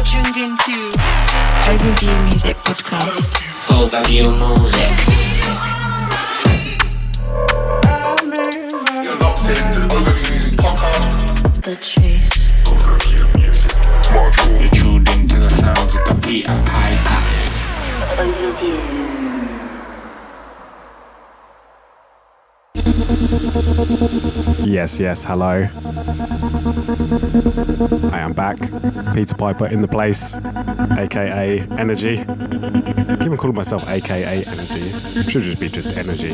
tuned into Overview Music Podcast. Overview Music. You're locked in to the Overview Music Podcast. The Chase. Overview Music. You're tuned into the sounds of the Peter Piper. Overview. Yes, hello. I am back. Peter Piper in the place, aka Energy. I keep on calling myself aka Energy. Should just be just Energy.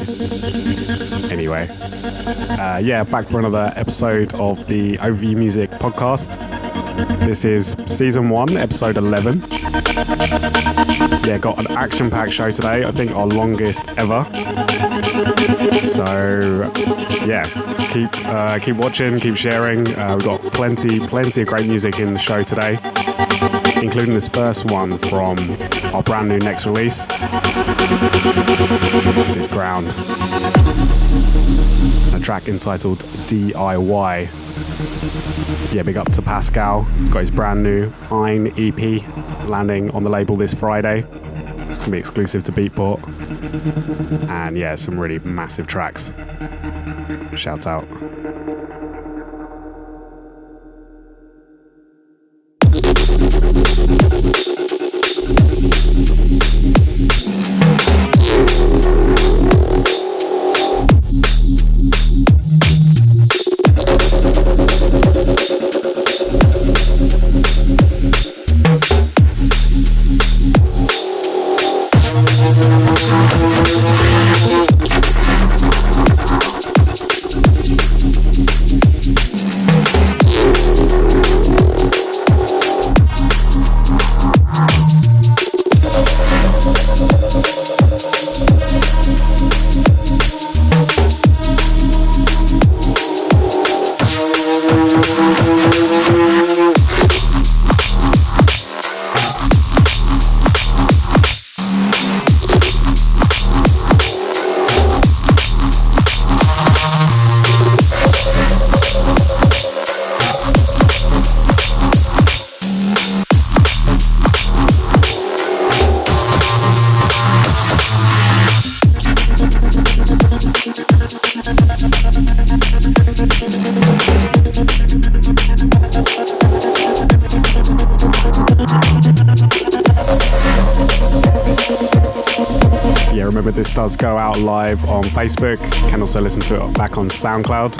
Anyway, back for another episode of the Overview Music Podcast. This is season 1, episode 11. Yeah, got an action-packed show today. I think our longest ever. So, yeah, keep watching, keep sharing. We've got plenty of great music in the show today, including this first one from our brand new next release. This is Ground, a track entitled DIY. Yeah, big up to Pascal. He's got his brand new Ein EP landing on the label this Friday. It's gonna be exclusive to Beatport. And yeah, some really massive tracks. Shout out. This does go out live on Facebook. You can also listen to it back on SoundCloud.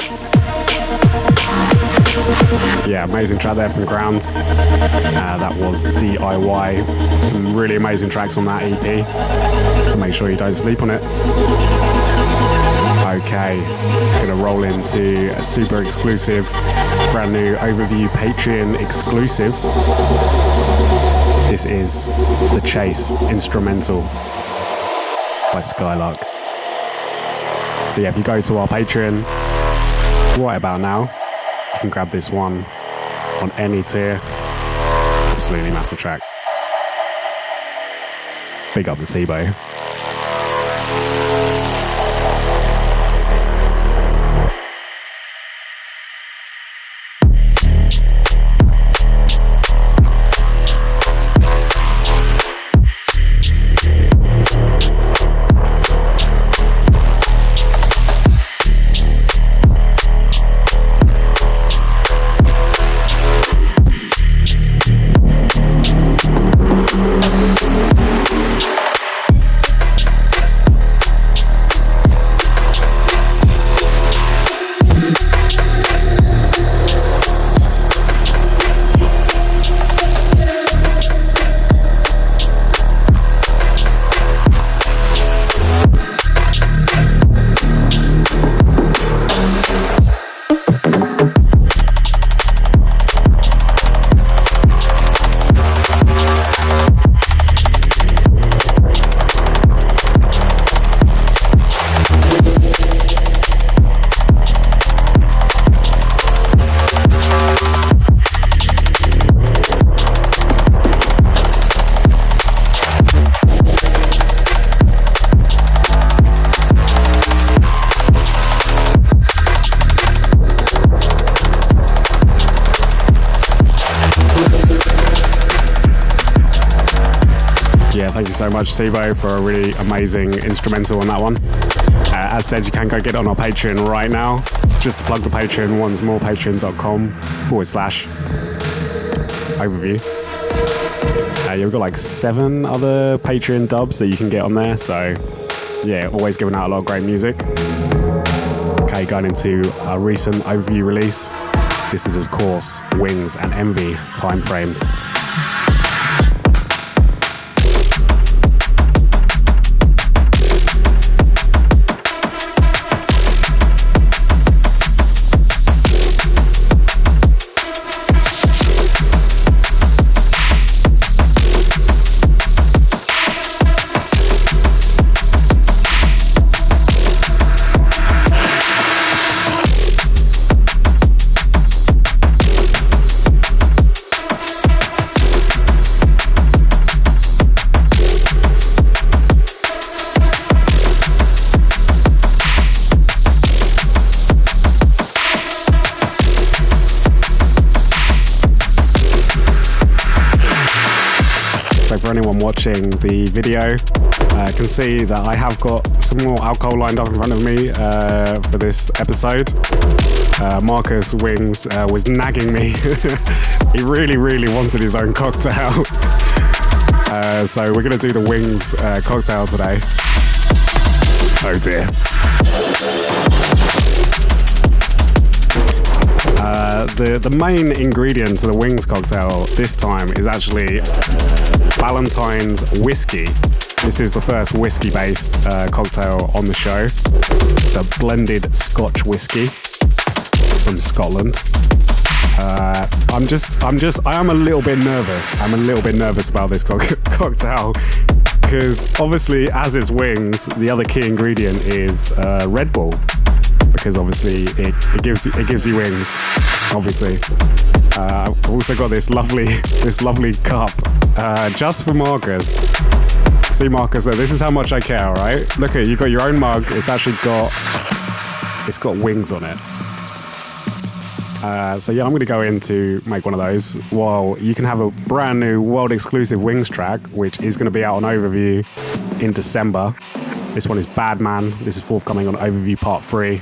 Yeah, amazing track there from Ground. That was DIY. Some really amazing tracks on that EP, so make sure you don't sleep on it. Okay, gonna roll into a super exclusive, brand new Overview Patreon exclusive. This is The Chase Instrumental by Skylark. So yeah, if you go to our Patreon right about now, you can grab this one on any tier. Absolutely massive track. Big up the T-Bow. Thank you so much, Sibo, for a really amazing instrumental on that one. As said, you can go get it on our Patreon right now. Just to plug the Patreon once more, patreon.com/overview. You've got like 7 other Patreon dubs that you can get on there. So yeah, always giving out a lot of great music. Okay, going into a recent overview release. This is, of course, Wingz and Envy, time framed. Anyone watching the video can see that I have got some more alcohol lined up in front of me for this episode. Marcus Wingz was nagging me. He really wanted his own cocktail. So we're going to do the Wingz cocktail today. Oh dear. The main ingredient to the Wingz cocktail this time is actually Valentine's whiskey. This is the first whiskey-based cocktail on the show. It's a blended Scotch whiskey from Scotland. I am a little bit nervous. I'm a little bit nervous about this cocktail because obviously, as is Wingz, the other key ingredient is Red Bull. Because obviously it gives you wings. Obviously, I've also got this lovely cup just for Marcus. See, Marcus, this is how much I care. All right, look at you got your own mug. It's got wings on it. So yeah, I'm going to go in to make one of those. While you can have a brand new world exclusive Wingz track, which is going to be out on Overview in December. This one is Badman. This is forthcoming on Overview Part 3,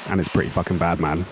and it's pretty fucking bad, man.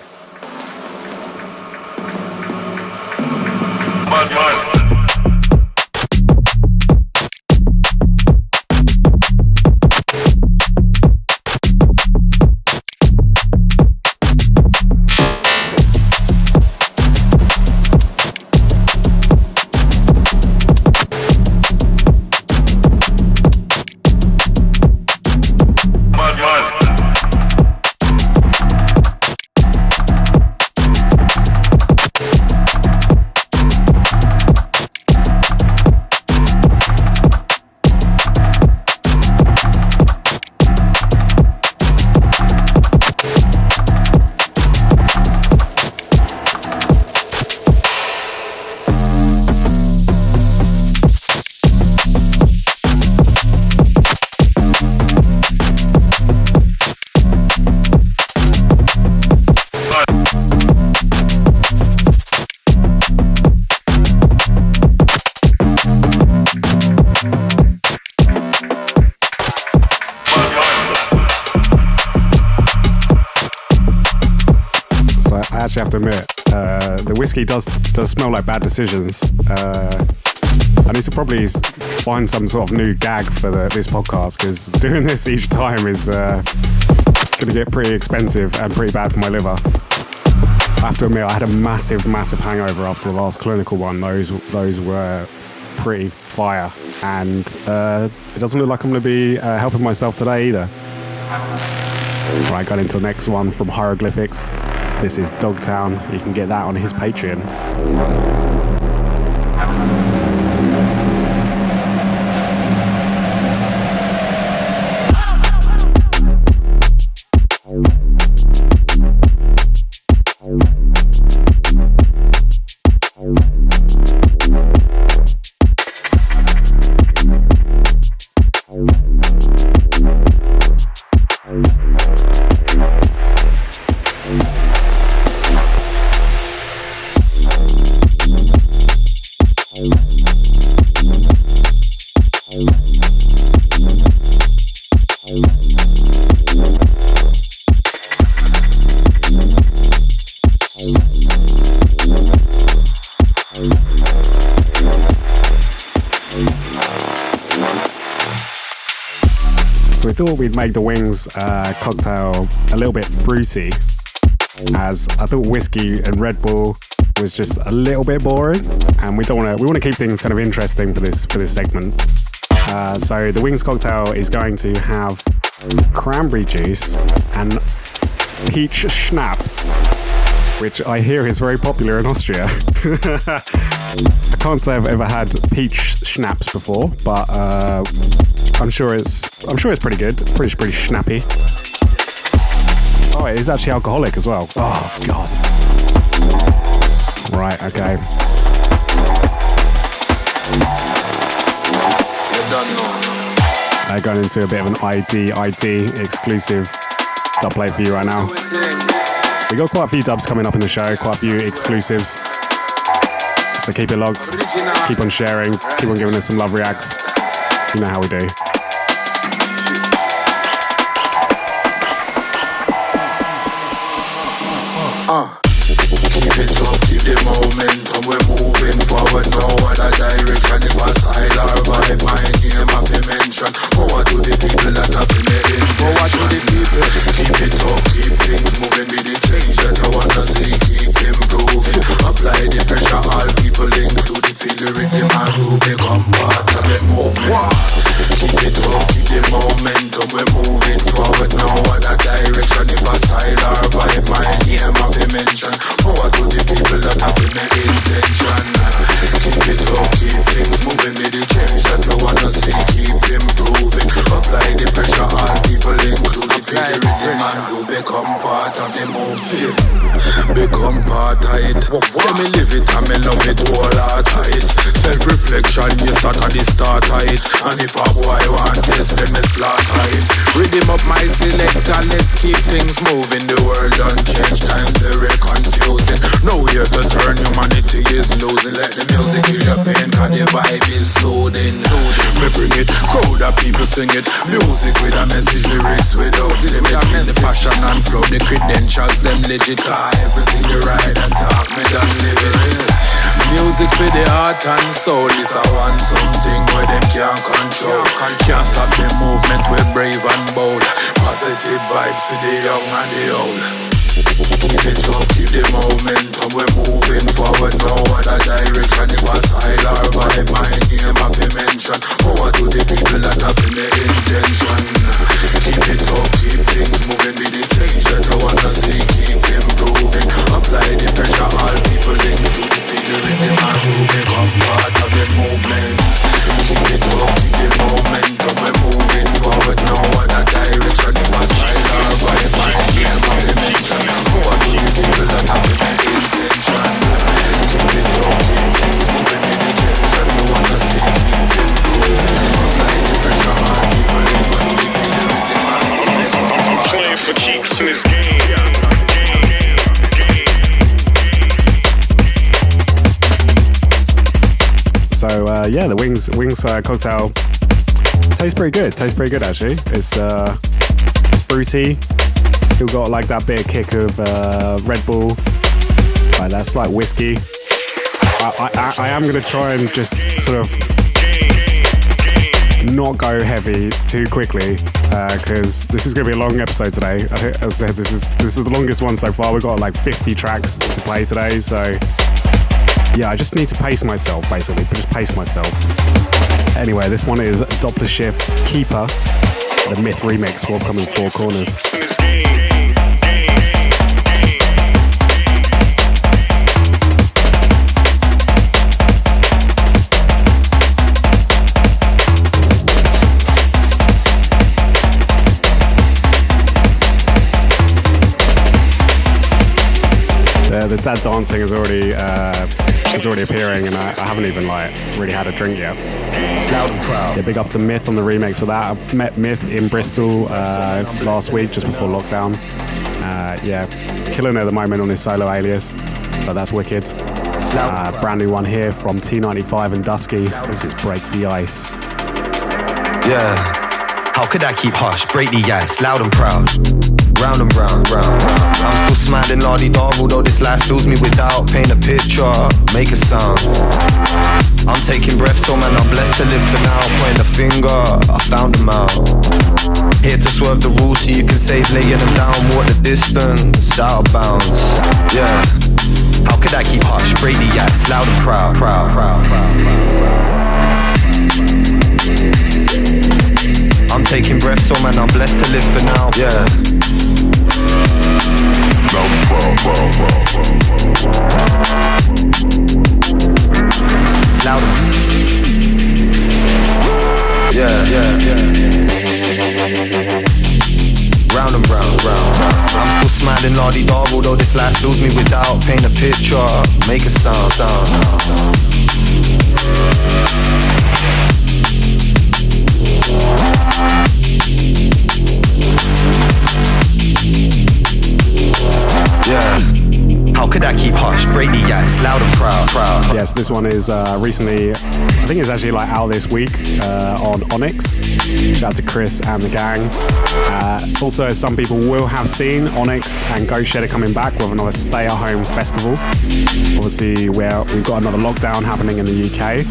I have to admit, the whiskey does smell like bad decisions. I need to probably find some sort of new gag for this podcast, because doing this each time is going to get pretty expensive and pretty bad for my liver. I have to admit, I had a massive hangover after the last clinical one. Those were pretty fire, and it doesn't look like I'm going to be helping myself today either. Right, got into the next one from Hyroglifics. This is Dogtown. You can get that on his Patreon. thought we'd make the Wingz cocktail a little bit fruity, as I thought whiskey and Red Bull was just a little bit boring, and we want to keep things kind of interesting for this segment. So the Wingz cocktail is going to have cranberry juice and peach schnapps, which I hear is very popular in Austria. I can't say I've ever had peach schnapps before, but I'm sure it's pretty good, pretty snappy. Oh, it is actually alcoholic as well. Oh god. Right, okay. Going into a bit of an ID exclusive dub play for you right now. We got quite a few dubs coming up in the show, quite a few exclusives. So keep it locked, keep on sharing, keep on giving us some love reacts. You know how we do. Keep it up, keep the momentum, we're moving forward, no other direction. If a style or vibe, my name have to mention. Power to the people that have to make it. Power to the people. Keep it up, keep things moving, be the change that I wanna see, keep improving. Apply the pressure, all people included, feel the rhythm and groove, become part of the movement. Keep it up, keep the momentum, we're moving forward, no other direction. If a style or vibe, my name have to mention. Power to the people that have been the intention. Keep it up, keep things moving, be the change that I wanna see, keep improving. Apply the pressure, all people included, feel the rhythm and you become part of the movement. Become part of it. Say me live it and me love it, all out of it. Self-reflection, yes, at the start of it. And if a boy want this, then me slaughter it. Rhythm up my selector, let's keep things moving. The world don't change, times very confusing. No here to turn, humanity is losing. Let the music heal your pain, cause the vibe is soothing. Me bring it, crowd of people sing it. Music with a message, lyrics without limit. The passion and flow, the credentials, them legit. Everything you ride and talk, me done live it. Music for the heart and soul is a one something where them can't control. Can't stop the movement, we're brave and bold. Positive vibes for the young and the old. Keep it up, keep the momentum, we're moving forward, no other direction. If a style or vibe, my name have to mention. Power to the people that have been the intention. Keep it up, keep things moving, be the change that I wanna see, keep improving. Apply the pressure, all people included, feel the rhythm and you become part of the movement. Keep it up, keep the momentum, we're moving forward, no other direction. If a style or vibe, my name have to mention. Power to the people that have been the intention. Keep it up, keep things moving, be the change that you wanna see, keep improving. Apply the pressure, all people included, feel the rhythm and you become part of the movement. Playing for keeps in this game. So yeah, the Wingz cocktail tastes pretty good actually. It's fruity, still got like that bit of kick of Red Bull, like that slight whiskey. I am gonna try and just sort of not go heavy too quickly, because this is gonna be a long episode today. As I said, this is the longest one so far. We've got like 50 tracks to play today, so yeah, I just need to pace myself, basically, just pace myself. Anyway, this one is Dopplershift Keeper, the Myth remix, forthcoming Four Corners. The dad dancing is already appearing, and I haven't even like really had a drink yet. It's loud and proud. Yeah, big up to Myth on the remix for that. I met Myth in Bristol last week, just before lockdown. Yeah, killing it at the moment on his solo alias, so that's wicked. Brand new one here from T95 and Duskee. This is Break the Ice. Yeah. How could I keep hush? Break the ice, loud and proud. Round and round, round. I'm still smiling lardy-dog, although this life fills me with doubt. Paint a picture, make a sound. I'm taking breaths, so man, I'm blessed to live for now. Pointing a finger, I found them out. Here to swerve the rules so you can save laying them down. What the distance, out of bounds. Yeah, how could I keep hush? Break the ass, loud and proud, proud, proud, proud, proud. I'm taking breaths, so man, I'm blessed to live for now. Yeah. Loud and proud, proud, proud, proud. It's loud and yeah, yeah, yeah. Round and round, round. I'm still smiling la-di-da, although this life fills me with doubt. Paint a picture, make a sound, sound. Yeah. How could I keep hush? Break the ice, loud and proud, proud. Yes, this one is recently, I think it's actually like out this week on Onyx. Shout out to Chris and the gang. Also, as some people will have seen, Onyx and Ghost Shed are coming back with another stay-at-home festival. Obviously, we've got another lockdown happening in the UK.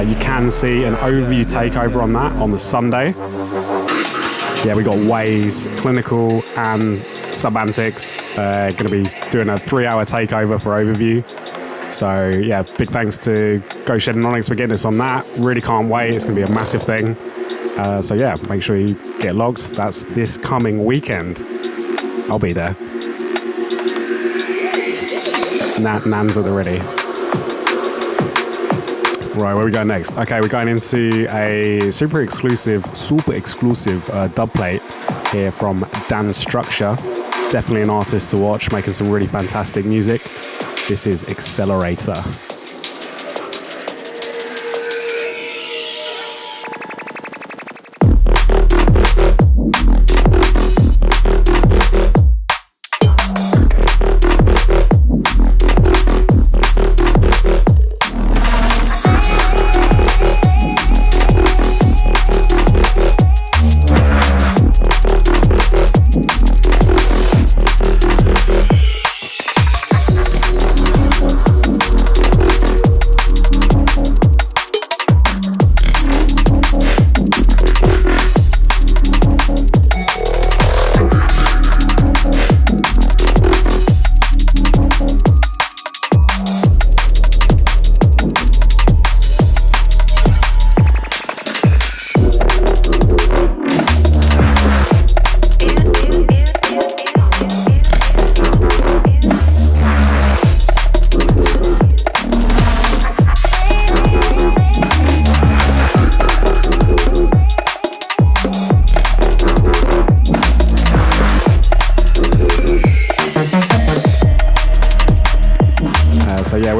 You can see an overview takeover on that on the Sunday. Yeah, we got Waze, Clinical, and Subantics going to be doing a 3-hour takeover for overview. So yeah, big thanks to Ghost Shed and Onyx for getting us on that. Really can't wait. It's going to be a massive thing. So yeah, make sure you get logged. That's this coming weekend. I'll be there. Nan's at the ready. Right, where we go next? Okay, we're going into a super exclusive dub plate here from Dan Structure. Definitely an artist to watch, making some really fantastic music. This is Accelerator.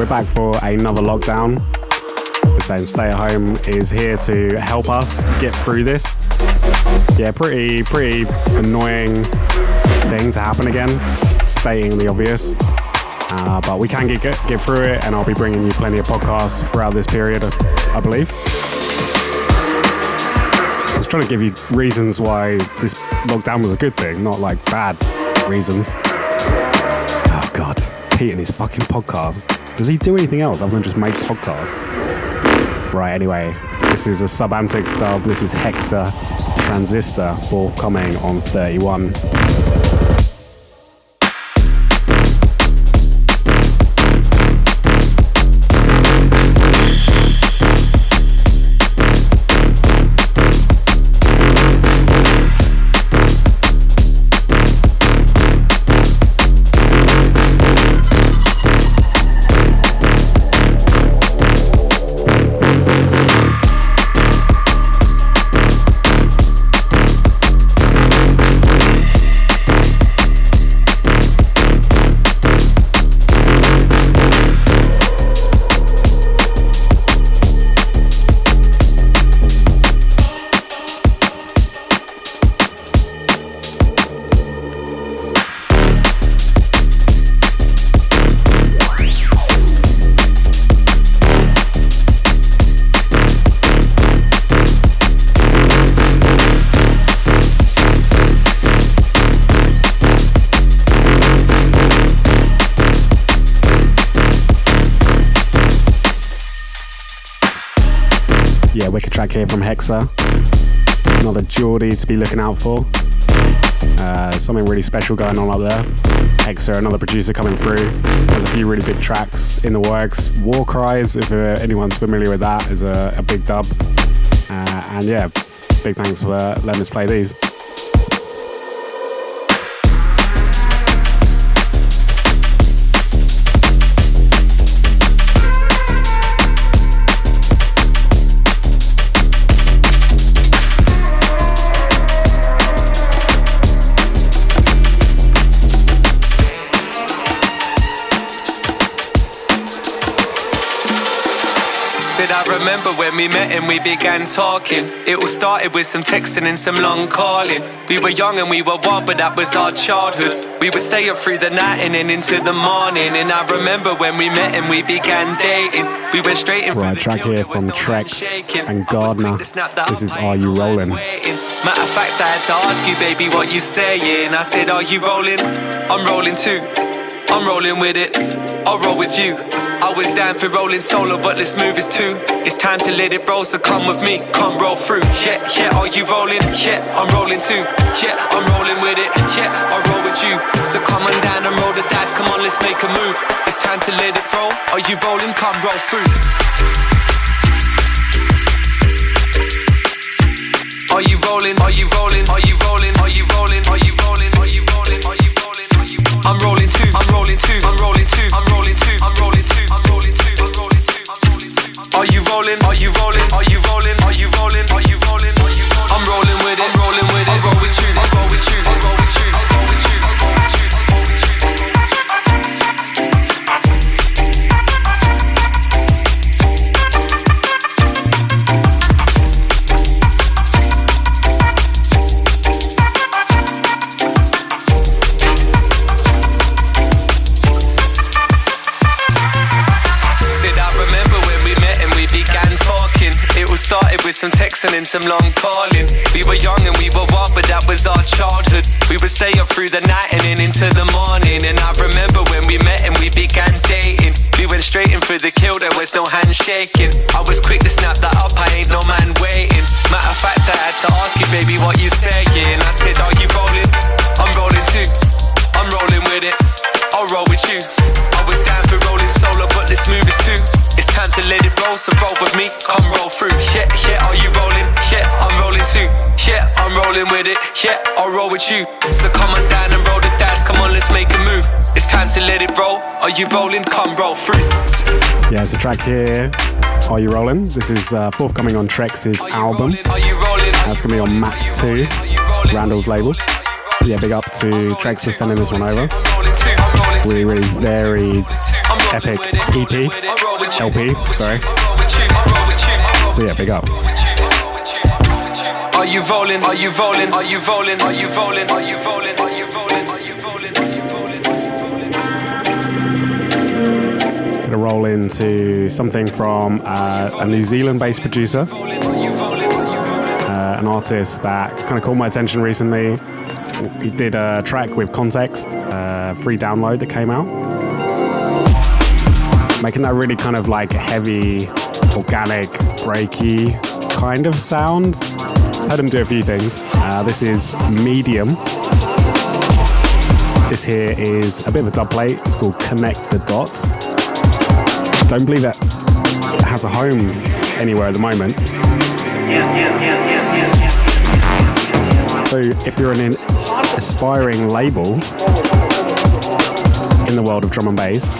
Back for another lockdown. We're saying stay at home is here to help us get through this. Yeah, pretty annoying thing to happen again, stating the obvious. But we can get through it, and I'll be bringing you plenty of podcasts throughout this period, I believe. I was trying to give you reasons why this lockdown was a good thing, not like bad reasons. Oh God, Pete and his fucking podcast. Does he do anything else other than just make podcasts? Right, anyway, this is a Subantics dub. This is Hexa, Transistor, forthcoming on 31. Yeah, wicked track here from Hexa. Another Geordie to be looking out for. Something really special going on up there. Hexa, another producer coming through. There's a few really big tracks in the works. War Cries, if anyone's familiar with that, is a big dub. And yeah, big thanks for letting us play these. I remember when we met and we began talking. It all started with some texting and some long calling. We were young and we were wild, but that was our childhood. We would stay up through the night and then into the morning. And I remember when we met and we began dating. We went straight in for the track here from Trex and Gardna. This is Are You Rollin'? Matter of fact, I had to ask you, baby, what you saying. I said, are you rolling? I'm rolling too. I'm rolling with it. I'll roll with you. I was down for rolling solo, but let's move as two. It's time to let it roll, so come with me, come roll through. Yeah, yeah, are you rolling? Yeah, I'm rolling too. Yeah, I'm rolling with it. Yeah, I'll roll with you. So come on down and roll the dice. Come on, let's make a move. It's time to let it roll. Are you rolling? Come roll through. Are you rolling? Are you rolling? Are you rolling? Are you rolling? Are you rolling? Are you rolling? Are you rolling? Are you rolling? I'm rolling too. I'm rolling too. I'm rolling too. I'm rolling too. I'm rolling too. I'm rolling too. I'm rolling too. I'm rolling too. Are you rolling? Are you rolling? Are you rolling? Are you rolling? Are you rolling? Are you rolling? I'm rolling with it. I'm rolling with it. I'll roll with you. I'll roll with you. I'll roll with you. I'll roll with you. I'll roll with you. I'll roll with you. Started with some texting and some long calling. We were young and we were wild, but that was our childhood. We would stay up through the night and then into the morning. And I remember when we met and we began dating. We went straight in for the kill, there was no handshaking. I was quick to snap that up, I ain't no man waiting. Matter of fact, I had to ask you, baby, what you saying. I said, are you rolling? I'm rolling too. I'm rolling with it. I'll roll with you. I was down for rolling solo, but let's move as two. It's time to let it roll, so roll with me, come roll through. Yeah, yeah, are you rolling? Yeah, I'm rolling too. Yeah, I'm rolling with it. Yeah, I'll roll with you. So come on down and roll the dice. Come on, let's make a move. It's time to let it roll. Are you rolling? Come roll through. Yeah, it's a track here. Are You Rollin'? This is forthcoming on Trex's album. That's going to be on Map 2, Randall's label. Yeah, big up to Trex for sending this one over. Really, really varied, epic EP, LP, sorry. So yeah, big up. Are you rolling? Are you rolling? Are you rolling? Are you rolling? Are you rolling? Are you rolling? Are you rolling? Are you rolling? Gonna roll into something from a New Zealand-based producer, an artist that kind of caught my attention recently. He did a track with Context, free download that came out. Making that really kind of like heavy, organic, breaky kind of sound. Heard him do a few things. This is Medium. This here is a bit of a dub plate. It's called Connect the Dots. Don't believe that it has a home anywhere at the moment. So if you're an aspiring label in the world of drum and bass,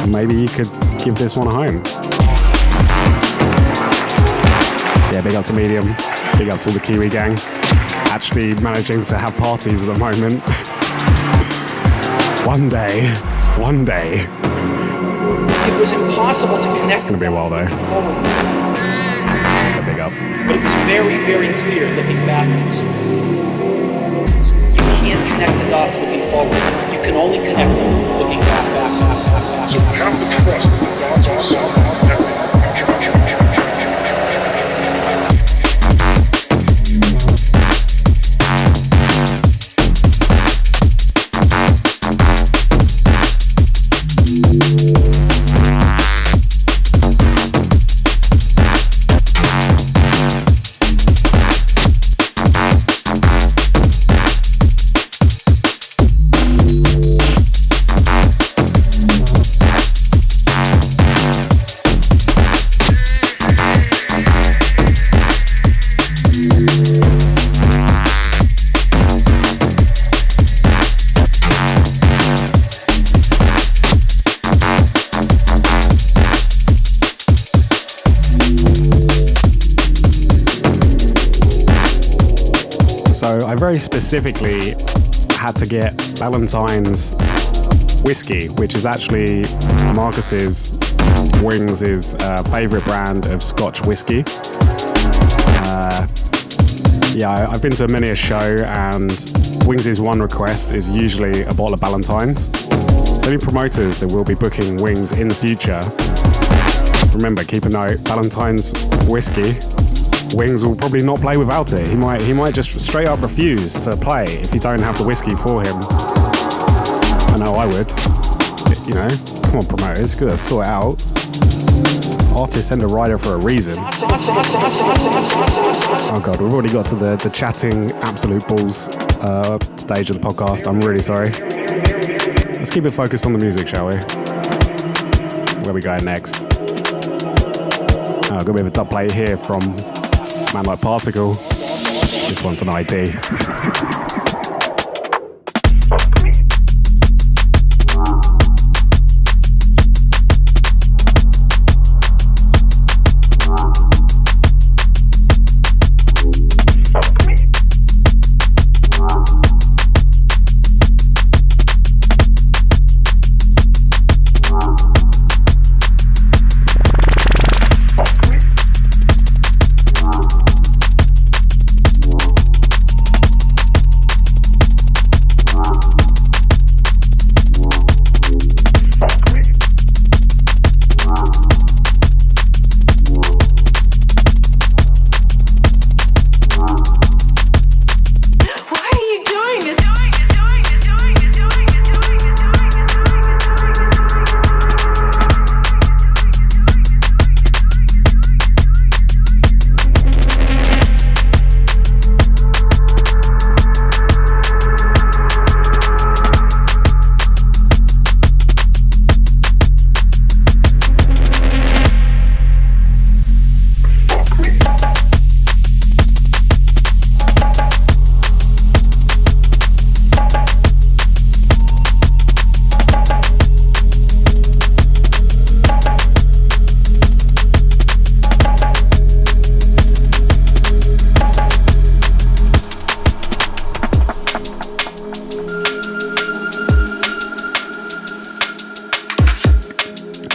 maybe you could give this one a home. Yeah, big up to Medium, big up to all the Kiwi gang. Actually managing to have parties at the moment. One day. It was impossible to connect. It's gonna be a while though. Big up. But it was very, very clear looking backwards. You can't connect the dots looking forward. You can only connect them looking back. So you have to trust the dots are So I very specifically had to get Ballantine's whiskey, which is actually Marcus's, Wingz' favourite brand of Scotch whiskey. Yeah, I've been to many a show, and Wingz' one request is usually a bottle of Ballantine's. So any promoters that will be booking Wingz in the future, remember, keep a note, Ballantine's whiskey, Wingz will probably not play without it. He might just straight up refuse to play if you don't have the whiskey for him. I know I would. You know, come on promoters, gotta sort it out. Artists send a rider for a reason. Oh god, we've already got to the chatting absolute balls stage of the podcast. I'm really sorry. Let's keep it focused on the music, shall we? Where we going next? Got a bit of a dub plate here from Man Like Particle. This one's an ID.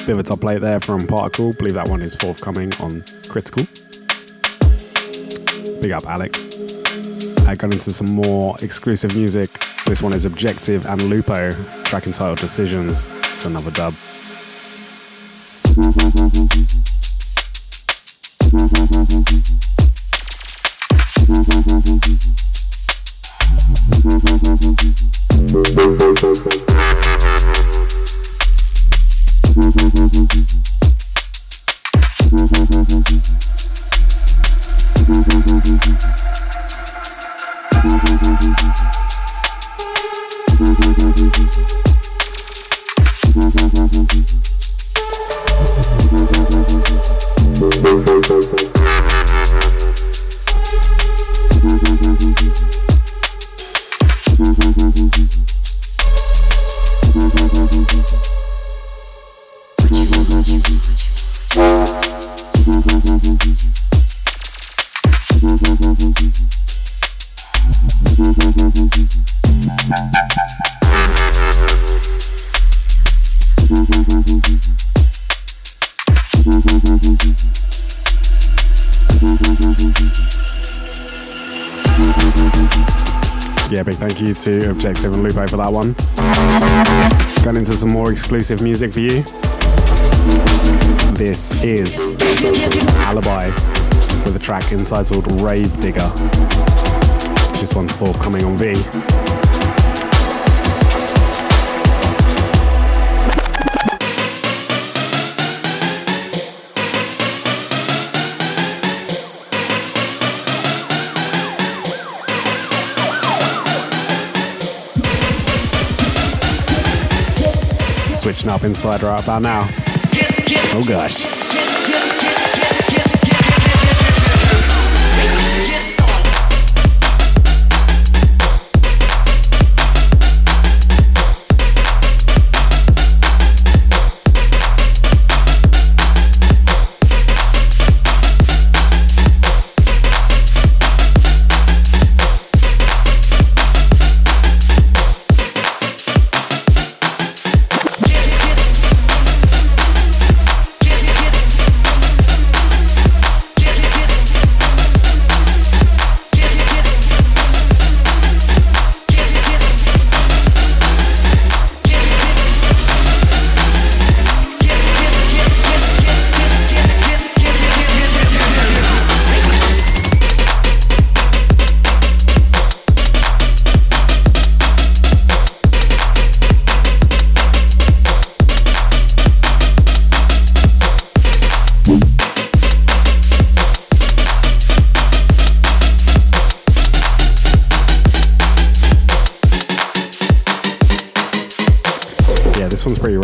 Bit of a top plate there from Particle. Believe that one is forthcoming on Critical. Big up Alex. I got into some more exclusive music. This one is Objectiv and Lupo, track entitled Decisions. It's another dub. Yeah, big thank you to Objectiv and Lupo for that one. Going into some more exclusive music for you. This is Alibi with a track entitled Rave Digger. This one's forthcoming on V. Switching up inside right about now. Oh gosh.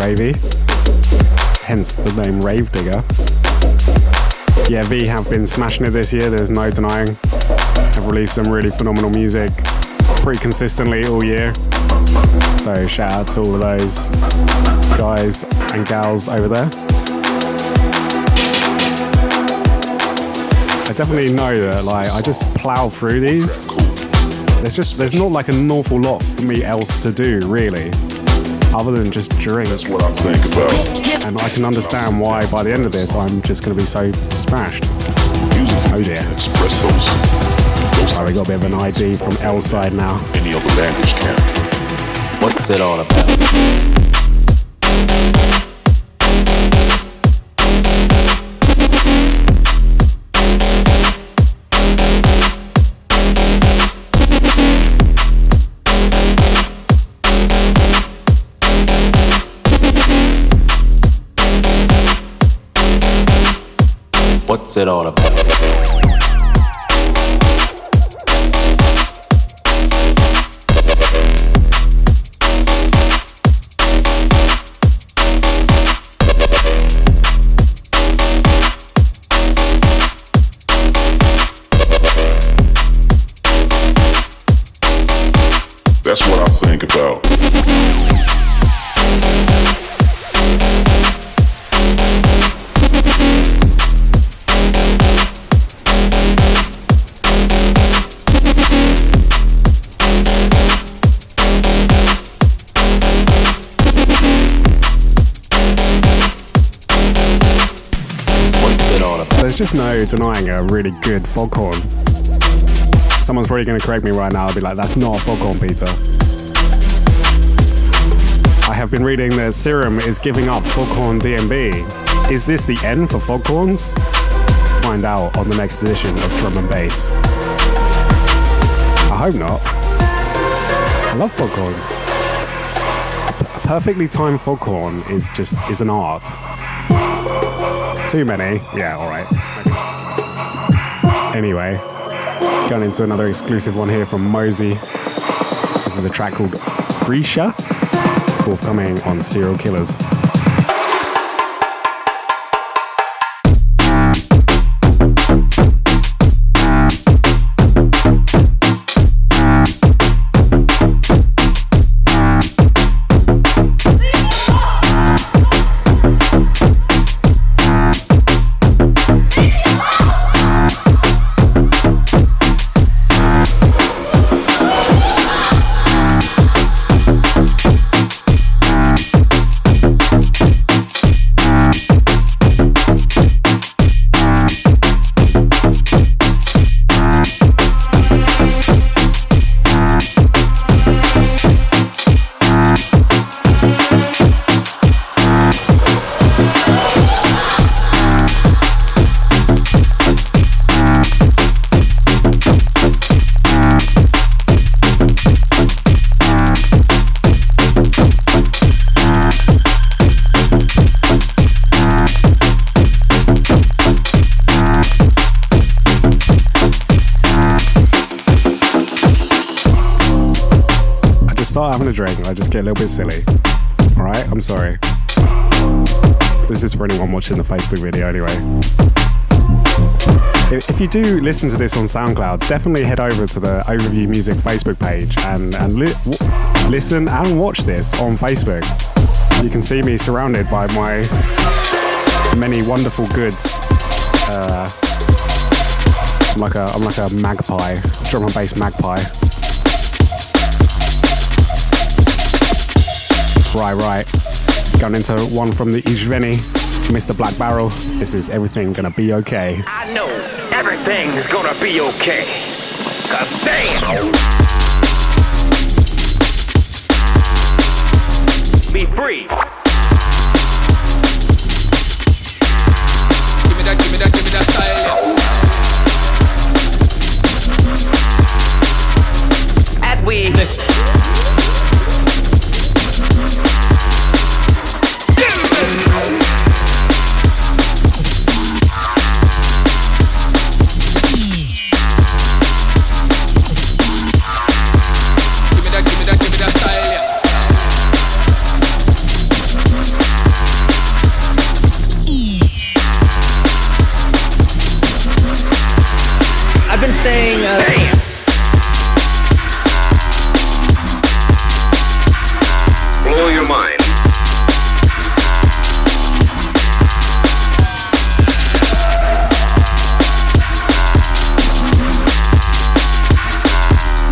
ravey, hence the name Rave Digger. Yeah, V have been smashing it this year, there's no denying. Have released some really phenomenal music pretty consistently all year. So shout out to all of those guys and gals over there. I definitely know that like I just plow through these. There's not like an awful lot for me else to do really, other than just drink. That's what I think about. And I can understand why by the end of this I'm just going to be so smashed. Oh dear. Espressos. Oh, we got a bit of an ID from L side now. Any other language can. What's it all about? What's it all about? That's what I think about. There's just no denying a really good foghorn. Someone's probably going to correct me right now. I'll be like, that's not a foghorn, Peter. I have been reading that Serum is giving up foghorn DMB. Is this the end for foghorns? Find out on the next edition of Drum and Bass. I hope not. I love foghorns. A perfectly timed foghorn is an art. Too many? Yeah, alright. Anyway, going into another exclusive one here from Mozey. This is a track called Frica, forthcoming on Serial Killaz. Start having a drink, I just get a little bit silly. Alright, I'm sorry. This is for anyone watching the Facebook video anyway. If you do listen to this on SoundCloud, definitely head over to the Overview Music Facebook page and listen and watch this on Facebook. You can see me surrounded by my many wonderful goods. I'm like a magpie, drum and bass magpie. Right. Going into one from the Ijveni, Mr. Black Barrel. This is Everything Gonna Be Okay. I know everything's gonna be okay. 'Cause damn! Be free. Give me that style. As we listen. saying? Blow your mind.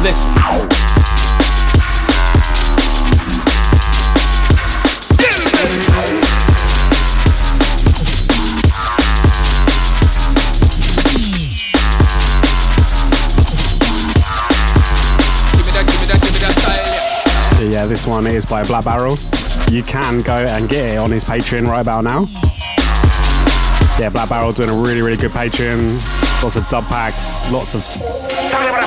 Listen. Yeah, this one is by Black Barrel. You can go and get it on his Patreon right about now. Yeah, Black Barrel doing a really, really good Patreon. Lots of dub packs, lots of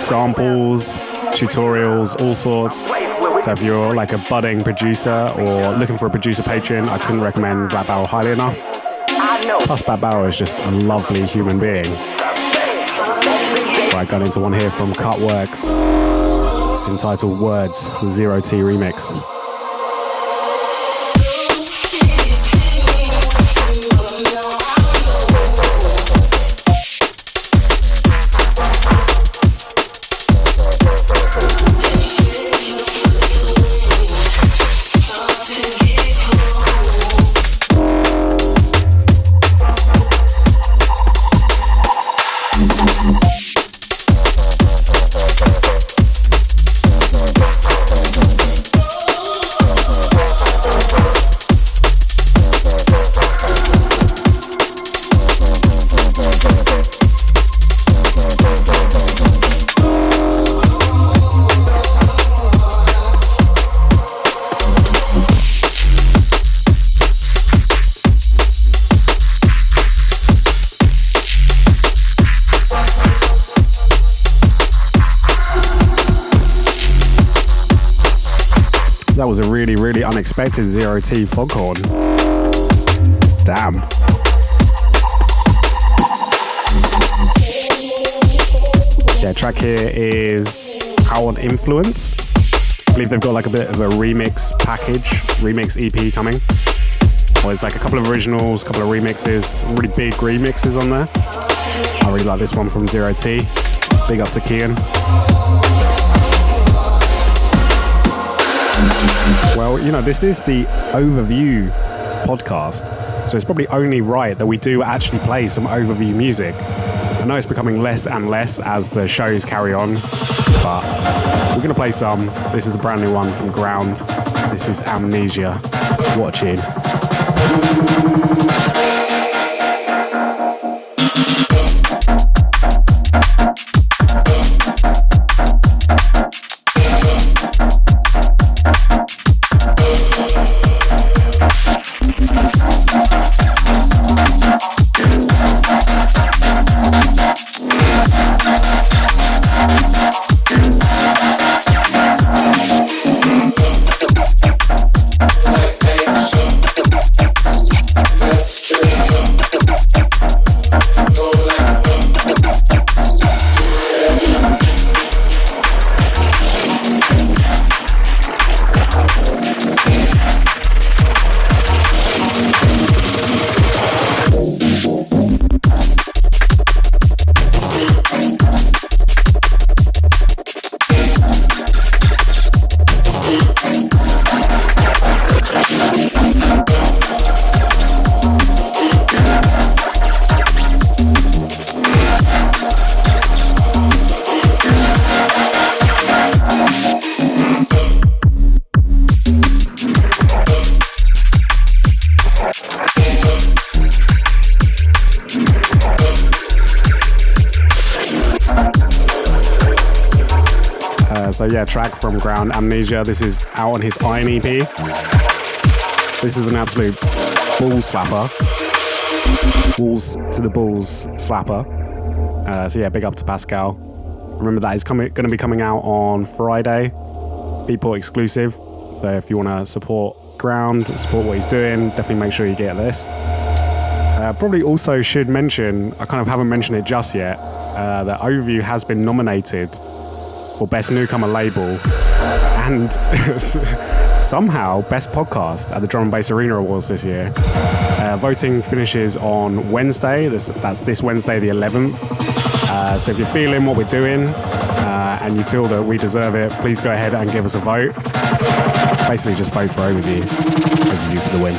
samples, tutorials, all sorts. So if you're like a budding producer or looking for a producer Patreon, I couldn't recommend Black Barrel highly enough. Plus, Black Barrel is just a lovely human being. Right, got into one here from Cutworx. It's entitled Words, the Zero T remix. That was a really, really unexpected Zero T foghorn. Damn. Yeah, track here is Out on Influence. I believe they've got like a bit of a remix package, remix EP coming. Well, it's like a couple of originals, a couple of remixes, some really big remixes on there. I really like this one from Zero T. Big up to Kian. Well, you know, this is the overview podcast, so it's probably only right that we do actually play some overview music. I know it's becoming less and less as the shows carry on, but we're going to play some. This is a brand new one from Ground. This is Amnesia. Watching. So yeah, track from Ground, Amnesia. This is out on his Iron EP. This is an absolute ball slapper. Balls to the balls slapper. So yeah, big up to Pascal. Remember that is going to be coming out on Friday. Beatport exclusive. So if you want to support Ground, support what he's doing, definitely make sure you get this. Probably also should mention, I kind of haven't mentioned it just yet, that Overview has been nominated for Best Newcomer Label and somehow Best Podcast at the Drum and Bass Arena Awards this year. Voting finishes on Wednesday. That's this Wednesday the 11th. So if you're feeling what we're doing and you feel that we deserve it, please go ahead and give us a vote. Basically just vote for Overview. Overview for the win.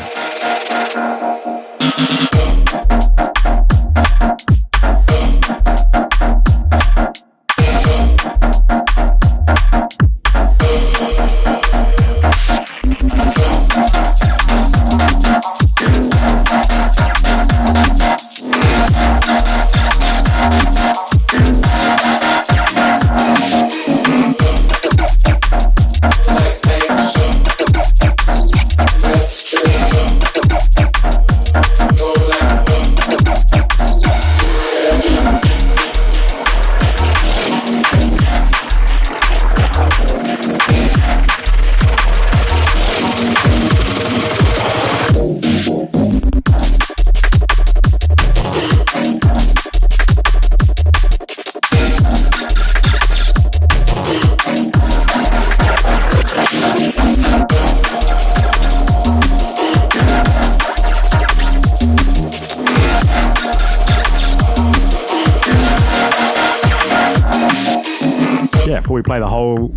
We play the whole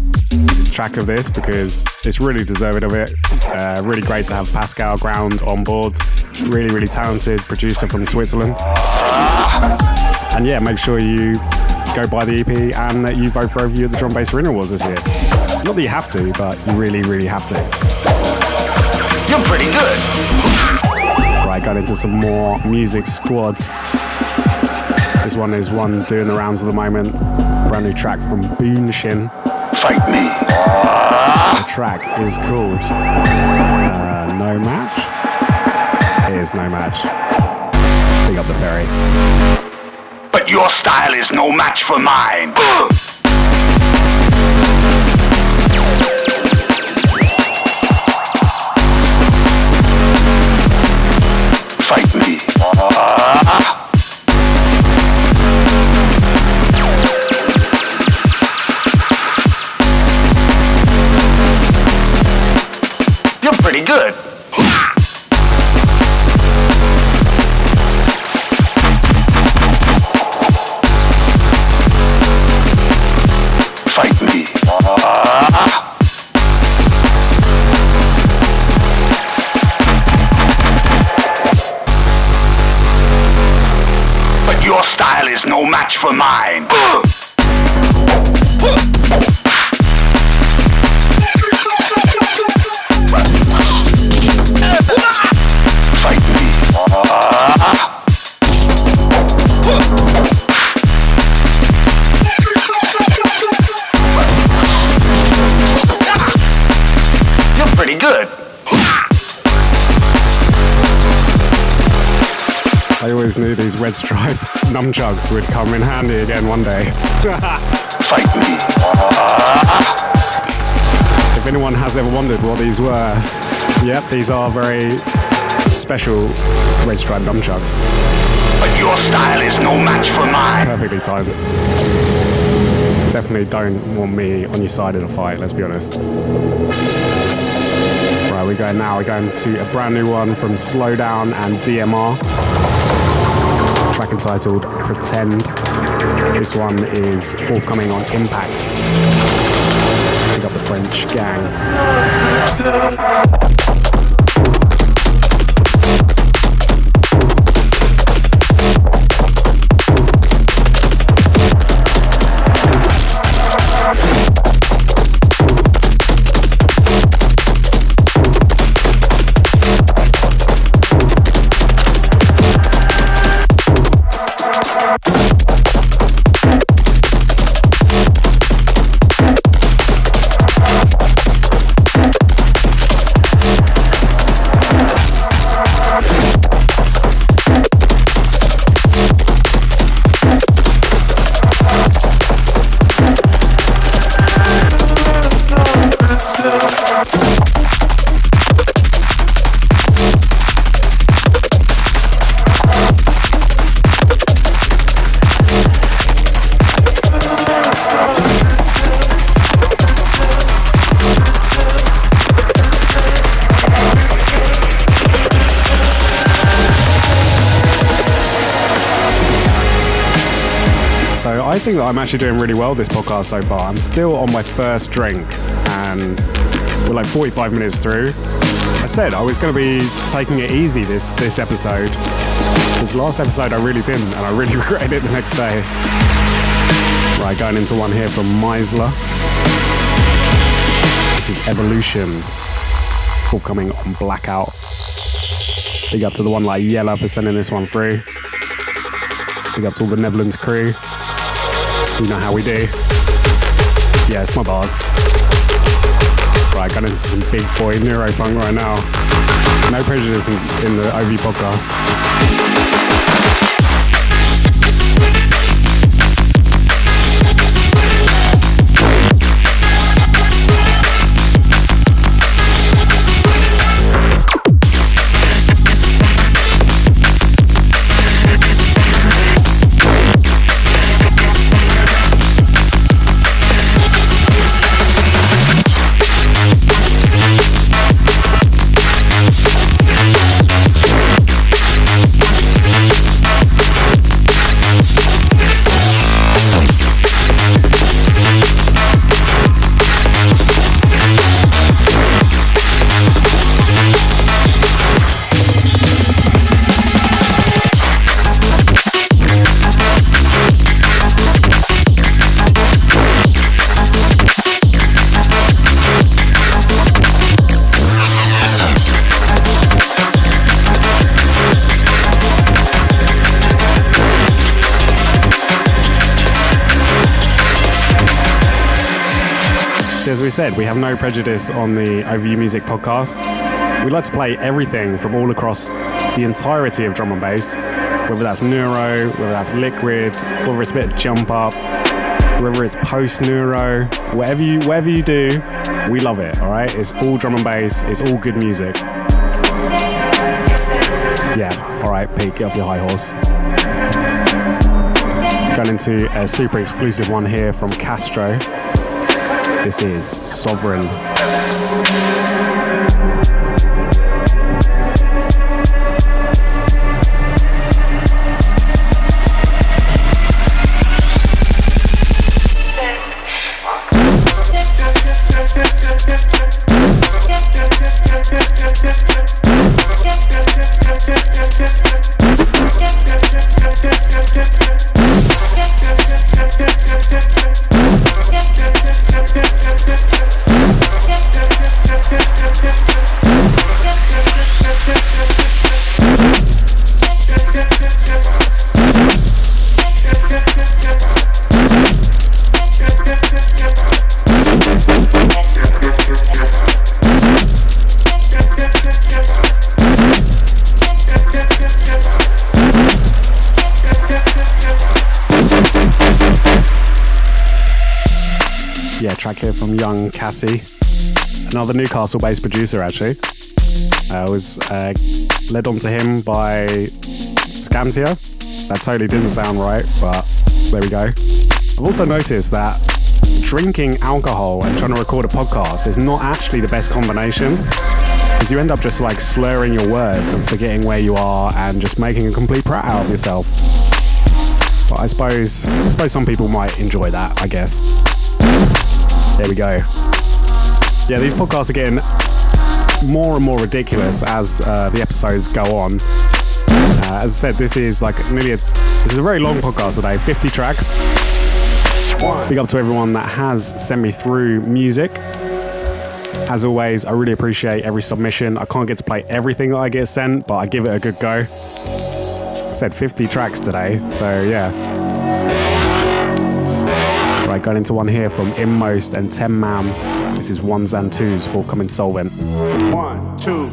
track of this because it's really deserving of it. Really great to have Pascal Ground on board. Really talented producer from Switzerland. And yeah, make sure you go buy the EP and that you vote for Overview at the Drum Bass Arena Awards this year. Not that you have to, but you really have to. You're pretty good. Right, got into some more music squads. This one is one doing the rounds at the moment. Brand new track from Buunshin. Fight me. The track is called No Match. It is No Match. Big up the ferry. But your style is no match for mine. Fight me. You're pretty good. Fight me. But your style is no match for mine. I always knew these red stripe nunchucks would come in handy again one day. Fight me. If anyone has ever wondered what these were, yep, these are very special red stripe nunchucks. But your style is no match for mine. Perfectly timed. Definitely don't want me on your side in a fight, let's be honest. Right, we're going to a brand new one from Slowdown and DMR. Track entitled Pretend. This one is forthcoming on Impact. We got the French gang. So I think that I'm actually doing really well this podcast so far. I'm still on my first drink and we're like 45 minutes through. I said I was going to be taking it easy this episode. This last episode I really didn't, and I really regretted it the next day. Right, going into one here from Myselor. This is Evolution, forthcoming on Blackout. Big up to the one like Yella for sending this one through. Big up to all the Netherlands crew. You know how we do. Yeah, it's my bars. Right, going into some big boy neurofunk right now. No prejudice in the OV podcast. As we said, we have no prejudice on the OVU Music podcast. We like to play everything from all across the entirety of drum and bass, whether that's neuro, whether that's liquid, whether it's a bit of jump up, whether it's post neuro, whatever you do, we love it. All right, it's all drum and bass. It's all good music. Yeah. All right, Pete, get off your high horse. Going into a super exclusive one here from Kastro. This is Sovereign. Track here from young Cassie, another Newcastle-based producer actually. I was led on to him by Scantia. That totally didn't sound right, but there we go. I've also noticed that drinking alcohol and trying to record a podcast is not actually the best combination, because you end up just like slurring your words and forgetting where you are and just making a complete prat out of yourself. But I suppose some people might enjoy that, I guess. There we go. Yeah, these podcasts are getting more and more ridiculous as the episodes go on. As I said, this is like this is a very long podcast today, 50 tracks. Big up to everyone that has sent me through music. As always, I really appreciate every submission. I can't get to play everything that I get sent, but I give it a good go. I said 50 tracks today, so yeah. Right, going into one here from Inmost and Temam. This is Ones and Twos, forthcoming Solvent. 1, 2.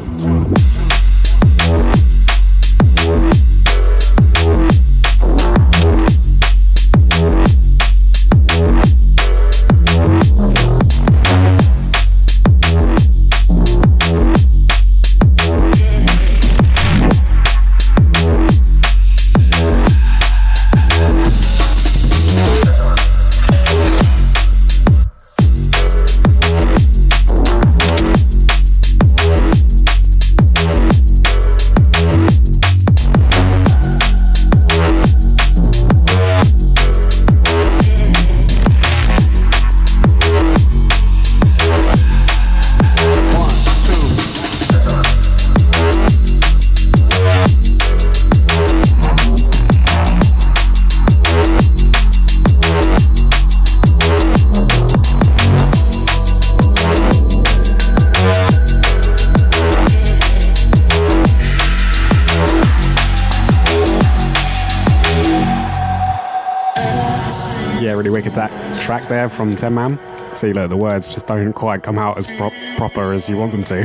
really wicked that track there from Temam. See, look, the words just don't quite come out as proper as you want them to.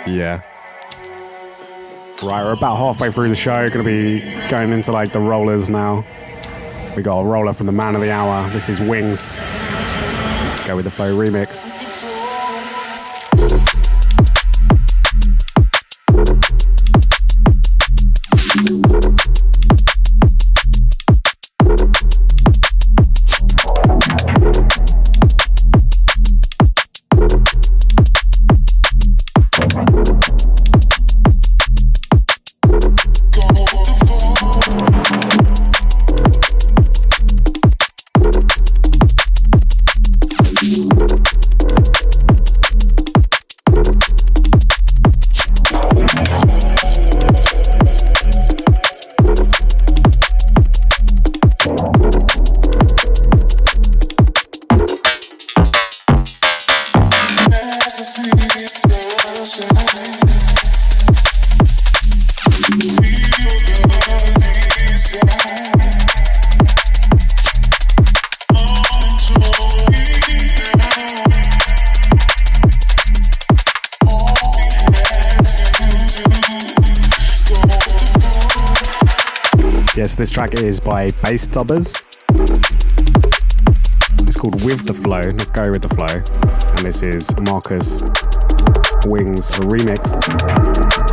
Yeah. Right, we're about halfway through the show. Gonna be going into like the rollers now. We got a roller from the man of the hour. This is Wingz. Let's go with the Flow remix. This track is by BassDubbers. It's called With the Flow, not Go With the Flow. And this is Marcus Wingz remix.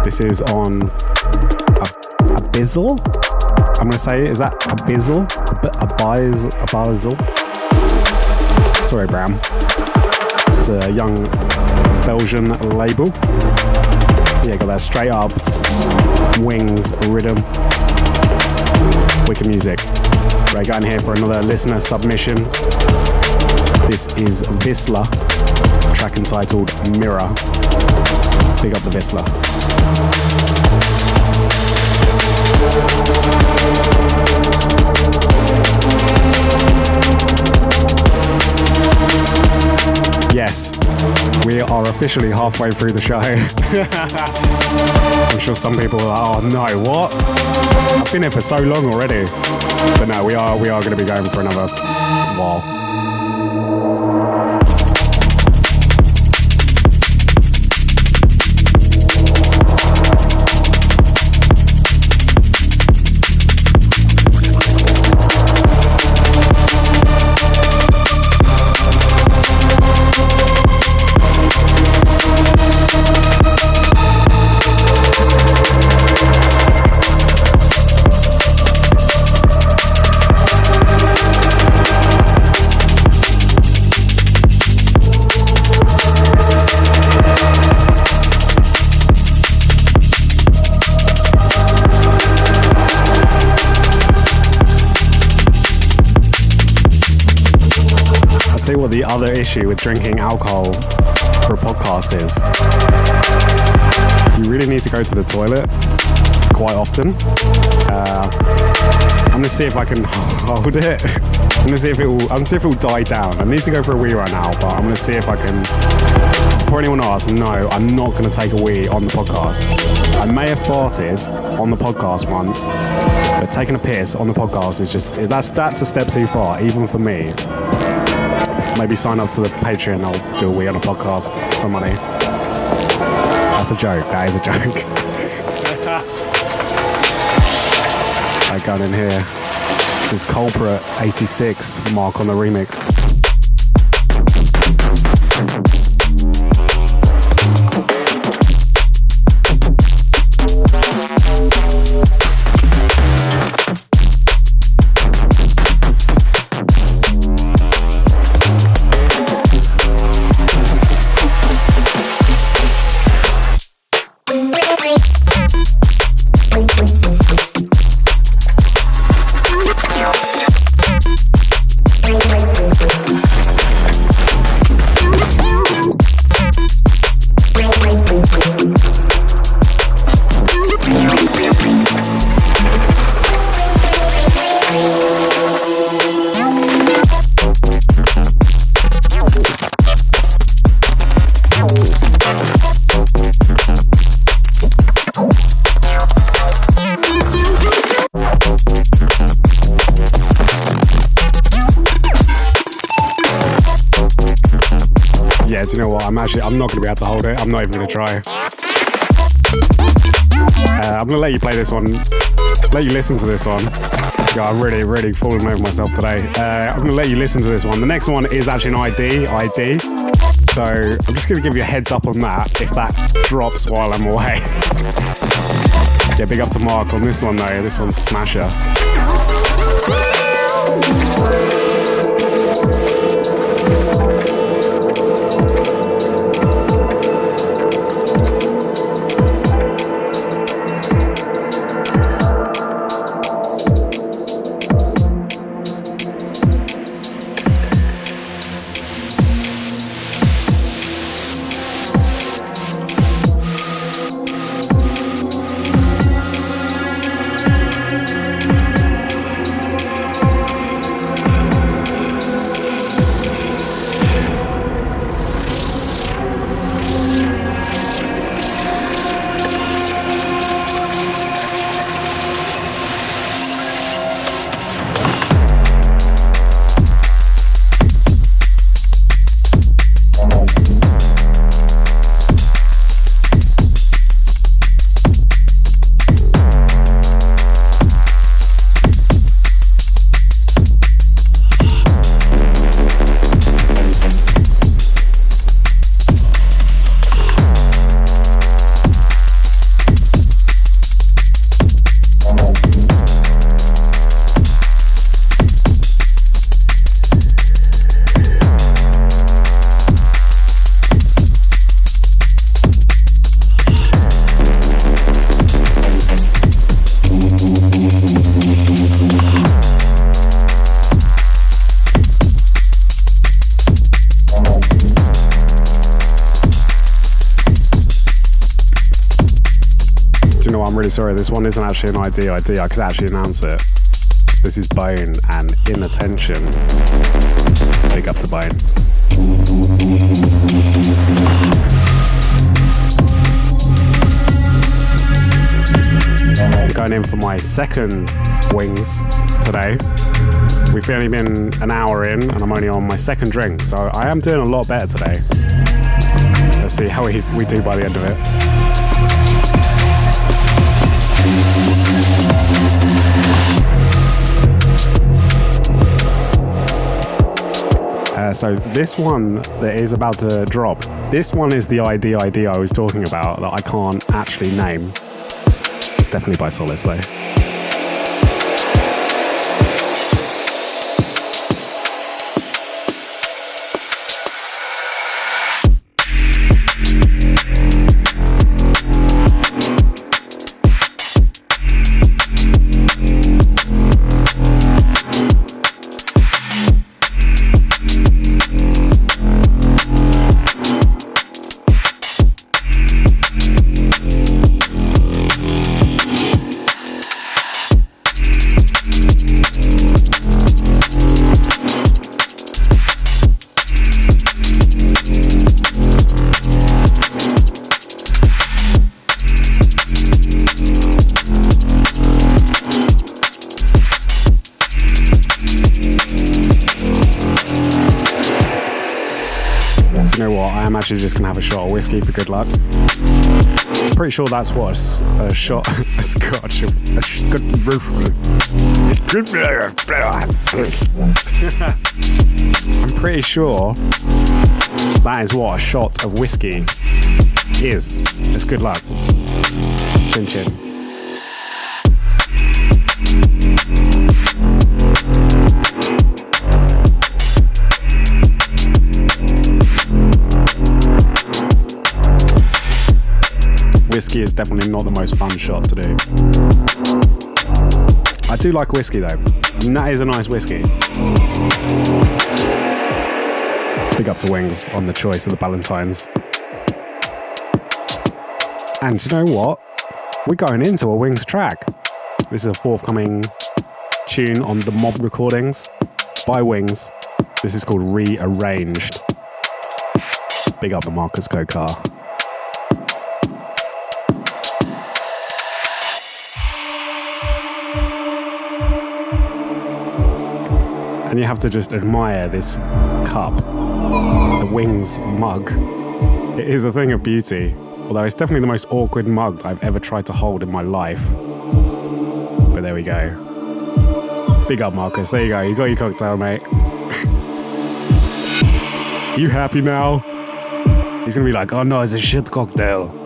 This is on Abyssal? I'm going to say, is that Abyssal? Abyssal? Sorry, Bram. It's a young Belgian label. Yeah, got that straight up Wingz rhythm. Wicked music. Right, got in here for another listener submission. This is Myselor, track entitled Mirror. Big up the Myselor. Yes, we are officially halfway through the show. I'm sure some people are like, oh no, what? I've been here for so long already. But no, we are going to be going for another while. What the other issue with drinking alcohol for a podcast is. You really need to go to the toilet quite often. I'm gonna see if I can hold it. I'm gonna see if it will die down. I need to go for a wee right now, but I'm gonna see if I can. Before anyone asks, no, I'm not gonna take a wee on the podcast. I may have farted on the podcast once, but taking a piss on the podcast is just that's a step too far, even for me. Maybe sign up to the Patreon. I'll do a wee on a podcast for money. That's a joke. That is a joke. I got in here. This is Culprit 86 Mark on the remix. you know what? I'm not going to be able to hold it. I'm not even going to try. I'm going to let you play this one. Let you listen to this one. Yeah, I'm really falling over myself today. I'm going to let you listen to this one. The next one is actually an ID. So I'm just going to give you a heads up on that if that drops while I'm away. Yeah, big up to Mark on this one though. This one's a smasher. Sorry, this one isn't actually an ID. I could actually announce it. This is Bone and Inattention. Big up to Bone. I'm going in for my second Wingz today. We've only been an hour in and I'm only on my second drink, so I am doing a lot better today. Let's see how we do by the end of it. So this one that is about to drop, this one is the ID I was talking about that I can't actually name. It's definitely by Solace though. Actually just gonna have a shot of whiskey for good luck. Pretty sure that's what a shot, a scotch, I'm pretty sure that is what a shot of whiskey is. It's good luck. Chin chin. Whiskey is definitely not the most fun shot to do. I do like whiskey though, and that is a nice whiskey. Big up to Wingz on the choice of the Ballantines. And you know what? We're going into a Wingz track. This is a forthcoming tune on the Mob recordings by Wingz. This is called Rearranged. Big up the Marcus Kokar. and you have to just admire this cup, the Wingz mug. It is a thing of beauty, although it's definitely the most awkward mug I've ever tried to hold in my life. But there we go. Big up, Marcus. There you go. You got your cocktail, mate. You happy now? He's gonna be like, oh no, it's a shit cocktail.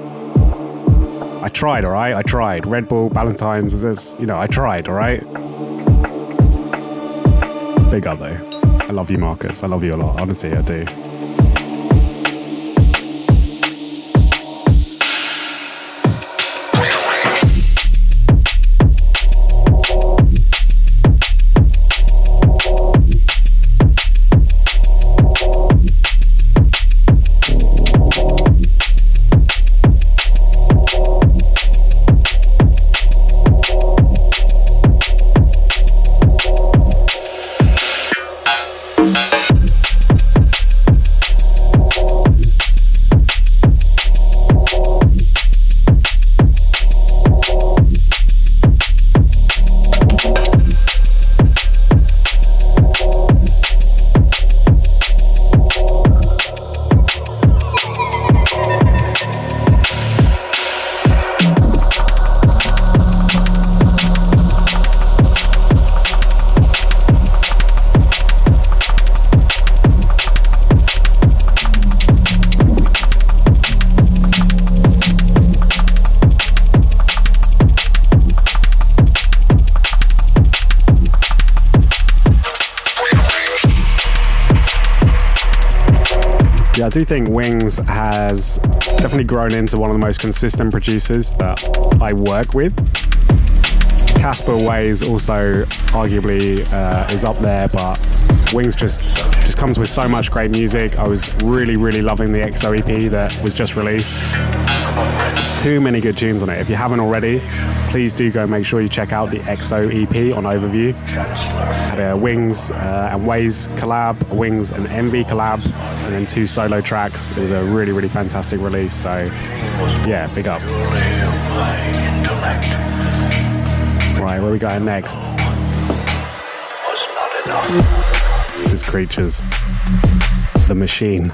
I tried, alright? I tried. Red Bull, Valentine's, this, I tried, alright? Big up though. I love you, Marcus. I love you a lot. Honestly, I do. I do think Wingz has definitely grown into one of the most consistent producers that I work with. Casper Ways also arguably is up there, but Wingz just comes with so much great music. I was really loving the XO EP that was just released. Too many good tunes on it. If you haven't already, please do go make sure you check out the XO EP on Overview. Had a Wingz and Ways collab, a Wingz and Envy collab, and then 2 solo tracks. It was a really fantastic release, so yeah, big up. Right, where we going next? This is Creatures, The Machine.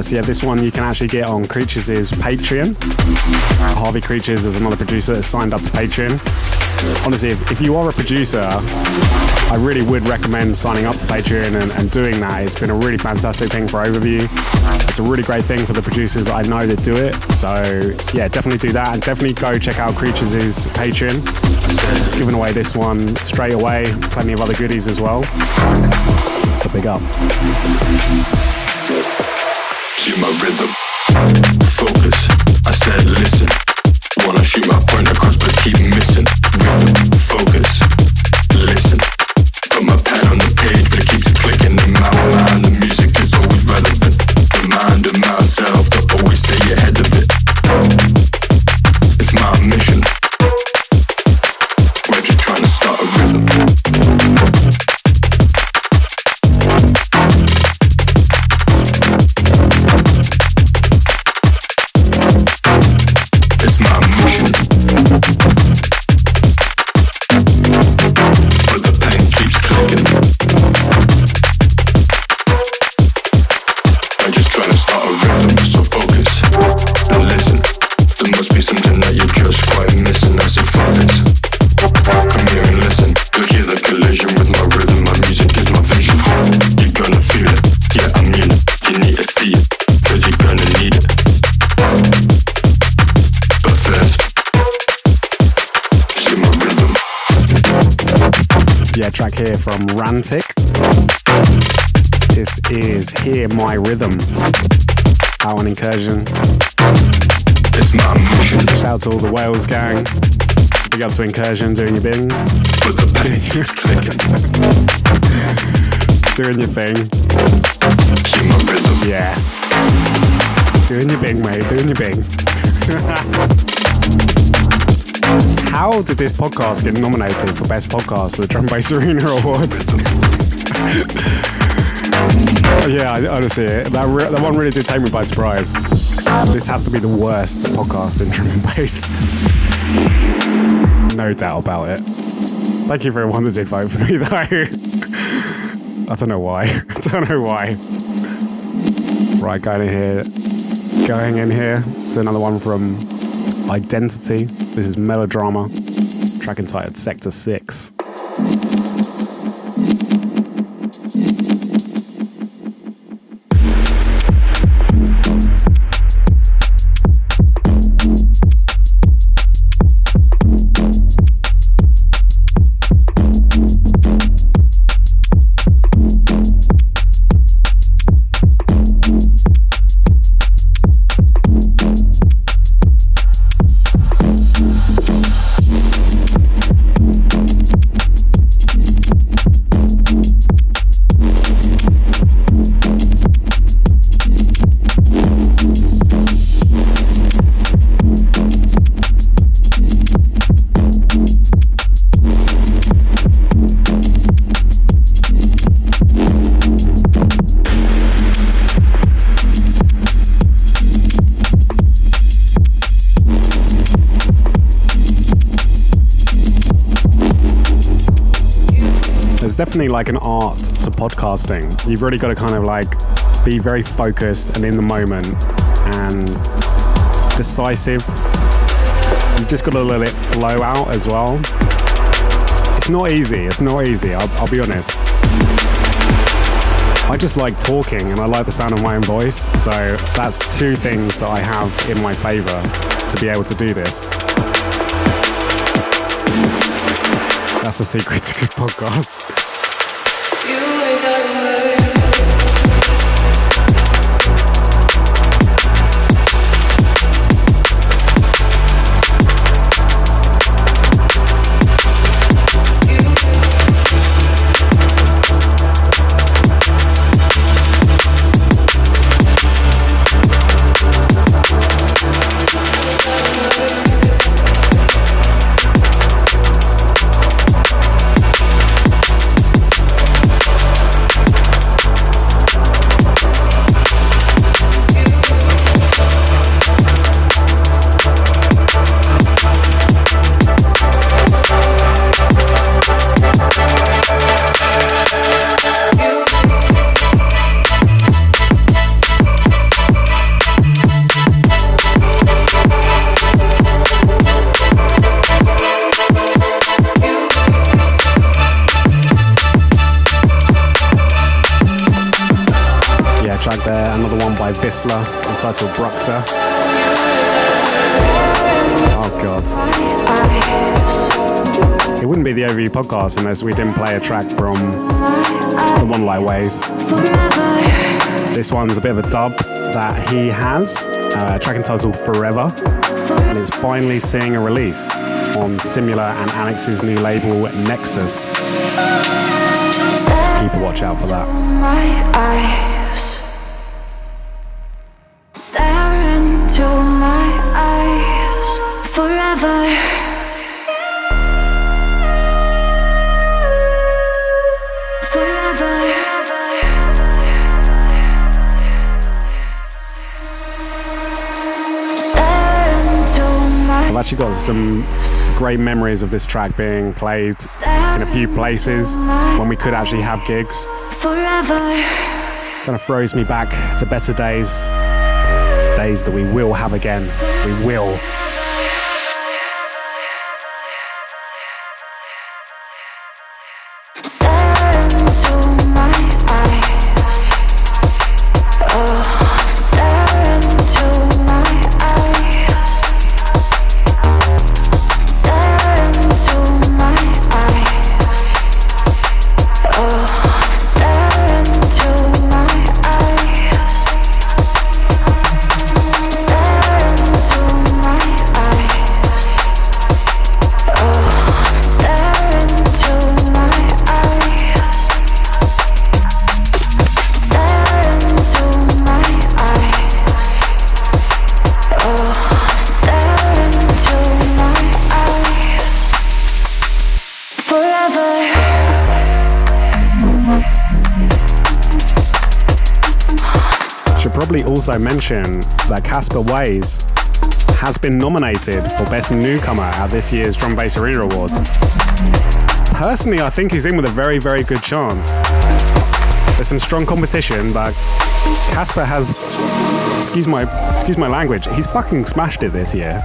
So yeah, this one you can actually get on Creatures' Patreon. Harvey Creatures is another producer that's signed up to Patreon. Honestly, if you are a producer, I really would recommend signing up to Patreon and doing that. It's been a really fantastic thing for Overview. It's a really great thing for the producers that I know that do it. So yeah, definitely do that, and definitely go check out Creatures' Patreon. It's giving away this one straight away. Plenty of other goodies as well. So big up. Shoot my rhythm, focus, I said listen. Wanna shoot my point across but keep missing. Rhythm, focus, listen. Put my pen on the page but it keeps clicking. In my mind the music is always relevant. Remind of myself to always stay ahead of it. It's my mission. We're just trying to start a rhythm. It's my mission. Yeah, track here from Rantic. This is Hear My Rhythm. Out on Incursion. It's my mission. Shout out to all the Wales gang. Big up to Incursion, doing your thing. Doing your thing. Yeah. Doing your thing, mate. Doing your thing. How did this podcast get nominated for Best Podcast at the Drum Bass Arena Awards? Yeah, honestly, that one really did take me by surprise. This has to be the worst podcast in drum and bass. No doubt about it. Thank you for everyone that did vote for me, though. I don't know why. Right, going in here to another one from Identity. This is Melodrama, track entitled Sector 6. Definitely like an art to podcasting. You've really got to kind of like be very focused and in the moment and decisive. You've just got to let it flow out as well. It's not easy. I'll be honest. I just like talking and I like the sound of my own voice. So that's two things that I have in my favor to be able to do this. That's the secret to good podcast. Myselor, entitled Bruxa. Oh god. It wouldn't be the OVU podcast unless we didn't play a track from the One Light Ways. This one's a bit of a dub that he has, a track entitled Forever, and it's finally seeing a release on Simula and Alex's new label Nexus. Keep a watch out for that. I've actually got some great memories of this track being played in a few places when we could actually have gigs. Kind of throws me back to better days that we will have again. We will. also mention that Casper Wayze has been nominated for Best Newcomer at this year's Drum Bass Arena Awards. Personally, I think he's in with a very, very good chance. There's some strong competition, but Casper has, excuse my language, he's fucking smashed it this year.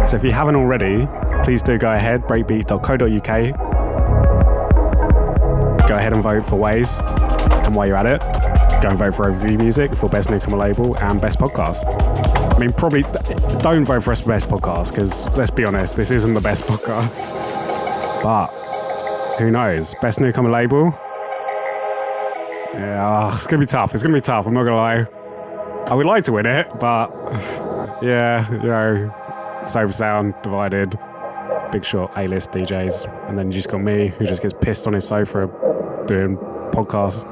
So if you haven't already, please do go ahead, breakbeat.co.uk. Go ahead and vote for Wayze. And while you're at it, go and vote for Overview Music for Best Newcomer Label and Best Podcast. I mean, probably don't vote for us for Best Podcast, because let's be honest, this isn't the best podcast. But who knows? Best Newcomer Label? Yeah, it's going to be tough. It's going to be tough, I'm not going to lie. I would like to win it, but yeah, you know, Sofa Sound, Divided, Big Shot, A-list DJs, and then you just got me, who just gets pissed on his sofa doing podcasts.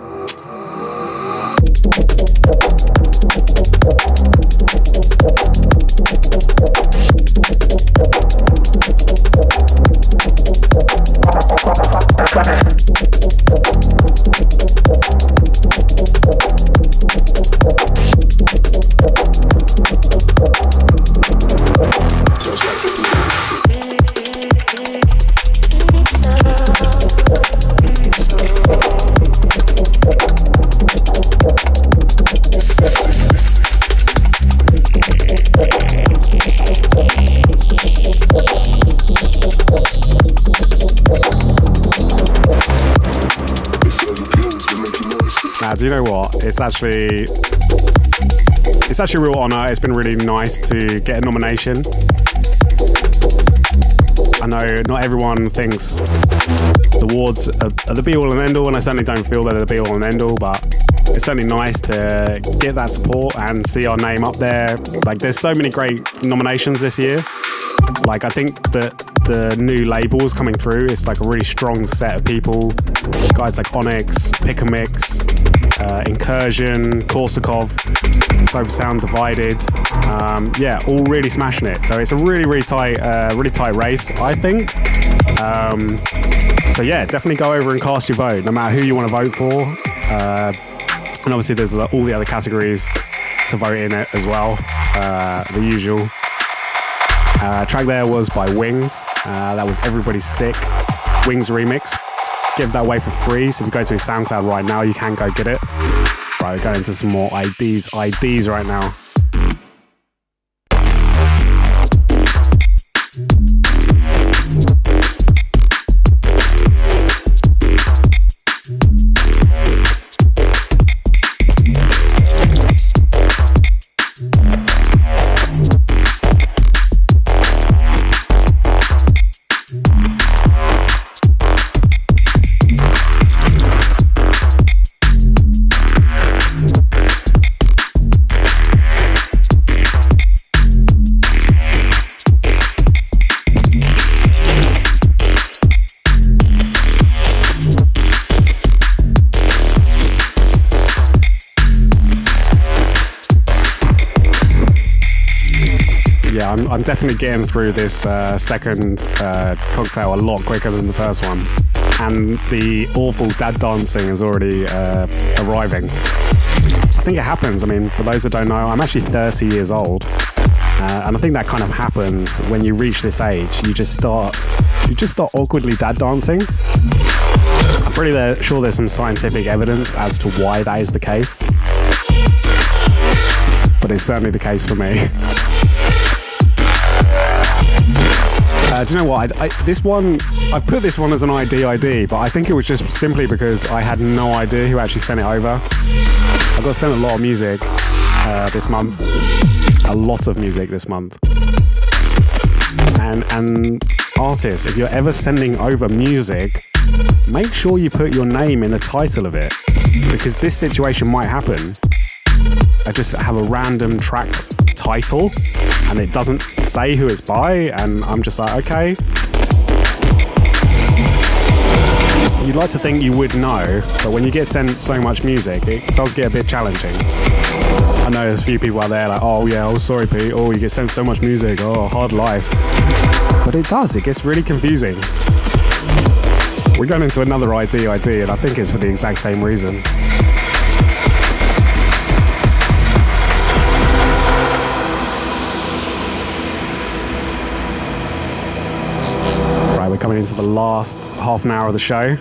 Do you know what? It's actually a real honour. It's been really nice to get a nomination. I know not everyone thinks the awards are the be-all and end-all, and I certainly don't feel they're the be-all and end-all, but it's certainly nice to get that support and see our name up there. Like, there's so many great nominations this year. Like, I think that the new labels coming through, it's like a really strong set of people. Guys like Onyx, Pick a Mix, Incursion, Korsakov, Sofa Sound, Divided. Yeah, all really smashing it. So it's a really tight race, I think. So yeah, definitely go over and cast your vote, no matter who you want to vote for. And obviously there's all the other categories to vote in it as well. The usual. Track there was by Wingz. That was Everybody's Sick. Wingz remix. Give that away for free. So if you go to his SoundCloud right now, you can go get it. Right, we're going into some more IDs right now. I'm definitely getting through this second cocktail a lot quicker than the first one. And the awful dad dancing is already arriving. I think it happens. I mean, for those that don't know, I'm actually 30 years old. And I think that kind of happens when you reach this age. You just start awkwardly dad dancing. I'm pretty sure there's some scientific evidence as to why that is the case. But it's certainly the case for me. Do you know what? I put this one as an ID, but I think it was just simply because I had no idea who actually sent it over. I got sent a lot of music this month. A lot of music this month. And artists, if you're ever sending over music, make sure you put your name in the title of it, because this situation might happen. I just have a random track title and it doesn't say who it's by, and I'm just like, okay. You'd like to think you would know, but when you get sent so much music, it does get a bit challenging. I know there's a few people out there like, oh yeah, oh sorry Pete, oh you get sent so much music, oh hard life. But it gets really confusing. We're going into another ID, and I think it's for the exact same reason. into the last half an hour of the show.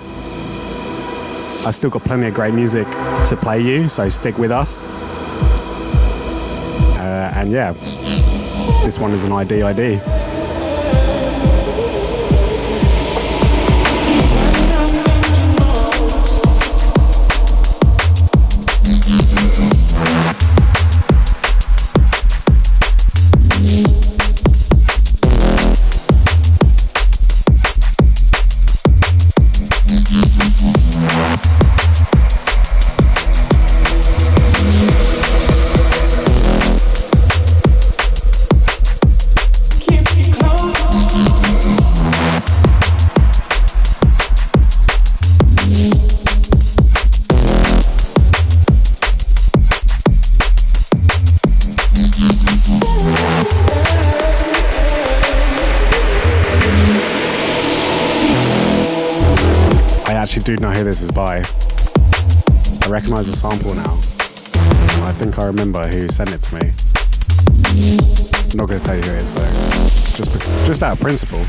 I've still got plenty of great music to play you, so stick with us. And yeah, this one is an ID. Do know who this is by. I recognize the sample now. I think I remember who sent it to me. I'm not going to tell you who it is though. Just out of principle.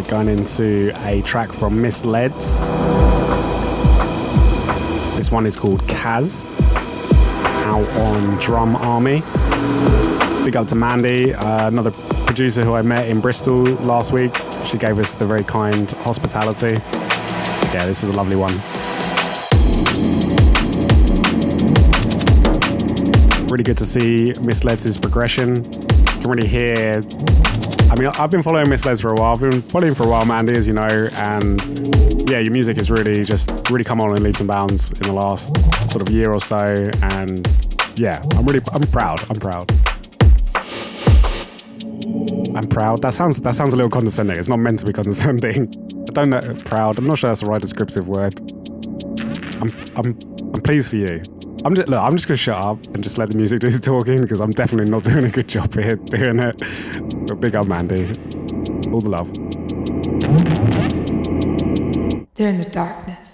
Going into a track from Myselor. This one is called Kaz, out on Drum Army. Big up to Mandy, another producer who I met in Bristol last week. She gave us the very kind hospitality. Yeah, this is a lovely one. Really good to see Myselor's progression. You can really hear. I mean, I've been following Myselor for a while. I've been following for a while, Mandy, as you know, and yeah, your music has really come on in leaps and bounds in the last sort of year or so, and yeah, I'm proud. That sounds a little condescending. It's not meant to be condescending. I don't know, proud. I'm not sure that's the right descriptive word. I'm pleased for you. I'm just gonna shut up and just let the music do the talking, because I'm definitely not doing a good job here doing it. But big up, Mandy. All the love. They're in the darkness.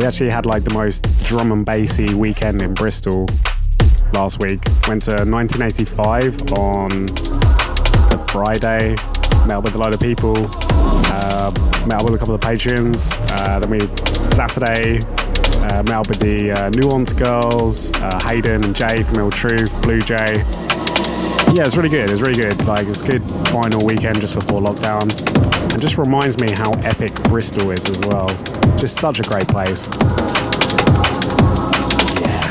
Actually had like the most drum and bassy weekend in Bristol last week. Went to 1985 on the Friday, met up with a load of people, met up with a couple of patrons, then we Saturday met up with the Nuance girls, Hayden and Jay from Ill Truth, Blue Jay. Yeah, it was really good. Like, it's a good final weekend just before lockdown, and just reminds me how epic Bristol is as well. Just such a great place. Yeah.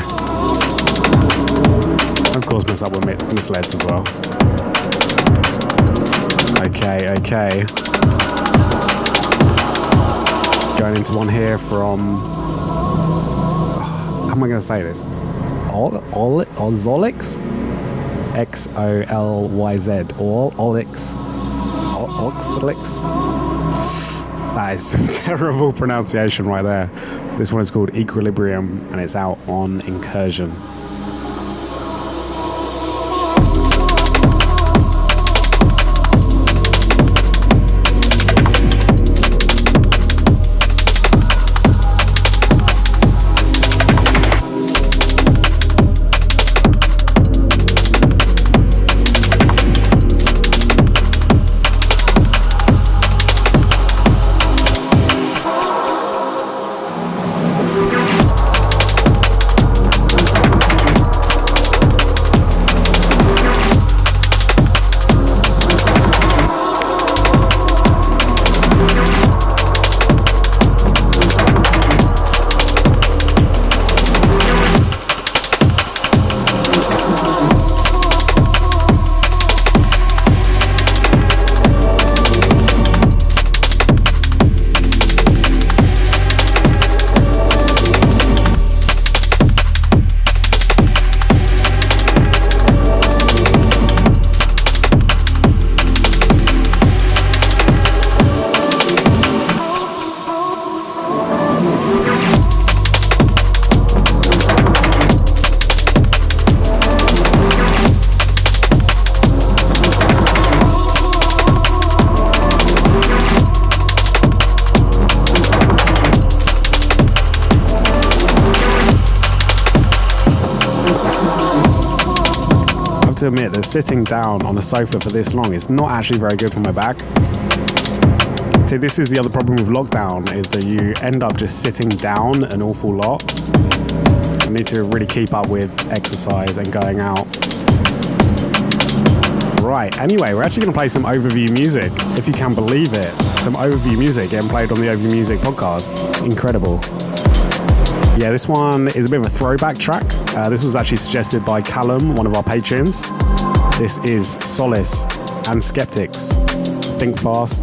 Of course, mess up with Myselor as well. Okay. Going into one here from. How am I going to say this? Onyx? XOLYZ. Onyx. That is some terrible pronunciation right there. This one is called Equilibrium and it's out on Incursion. To admit that sitting down on a sofa for this long is not actually very good for my back. See, this is the other problem with lockdown, is that you end up just sitting down an awful lot. I need to really keep up with exercise and going out. Right, anyway, we're actually going to play some overview music, if you can believe it. Some overview music getting played on the Overview Music podcast. Incredible. Yeah, this one is a bit of a throwback track. This was actually suggested by Callum, one of our patrons. This is Solace and Skeptics. Think Fast.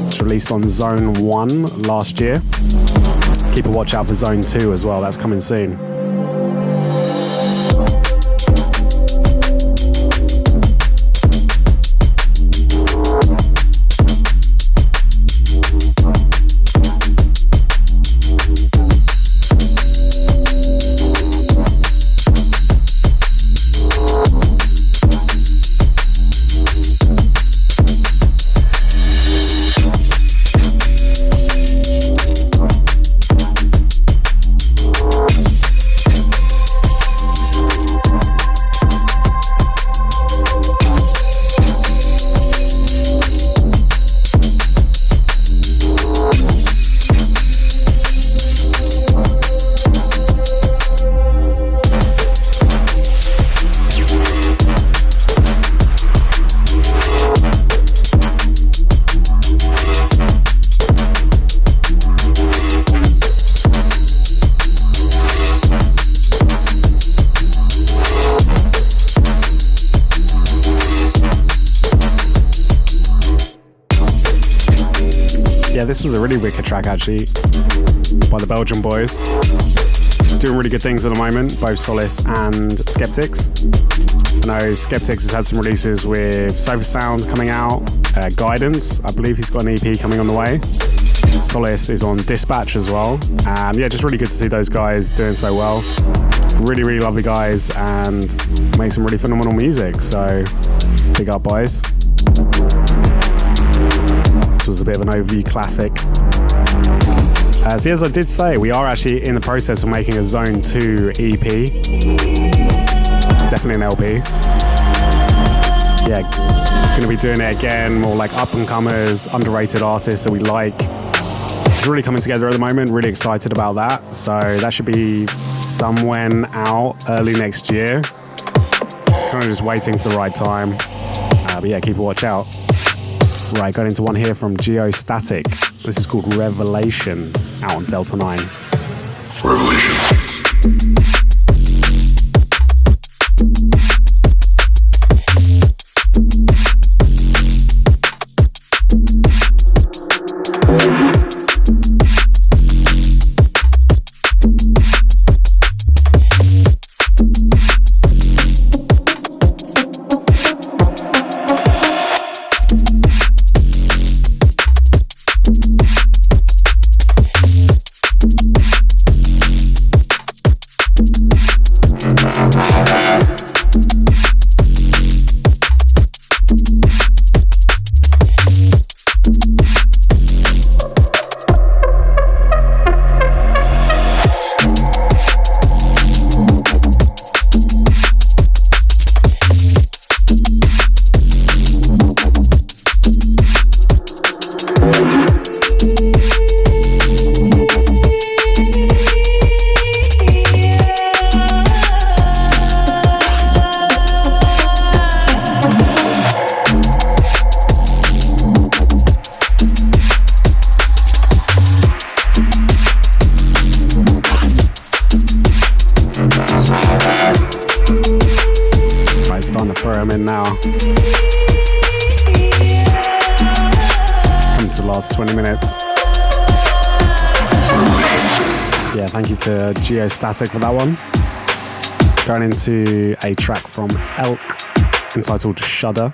It's released on Zone 1 last year. Keep a watch out for Zone 2 as well. That's coming soon. This was a really wicked track actually by the Belgian boys. Doing really good things at the moment, both Solace and Skeptics. I know Skeptics has had some releases with Sofa Sound coming out, Guidance, I believe he's got an EP coming on the way. Solace is on Dispatch as well. And yeah, just really good to see those guys doing so well. Really, really lovely guys and make some really phenomenal music. So big up, boys. Was a bit of an overview classic. So as I did say, we are actually in the process of making a Zone 2 EP. Definitely an LP. Yeah, gonna be doing it again, more like up and comers, underrated artists that we like. It's really coming together at the moment, really excited about that. So that should be somewhere out early next year. Kind of just waiting for the right time. But yeah, keep a watch out. Right, got into one here from Geostatic. This is called Revelation, out on Delta 9. Revelation. for the last 20 minutes. Yeah, thank you to Geostatic for that one. Going into a track from Elk entitled Shudder.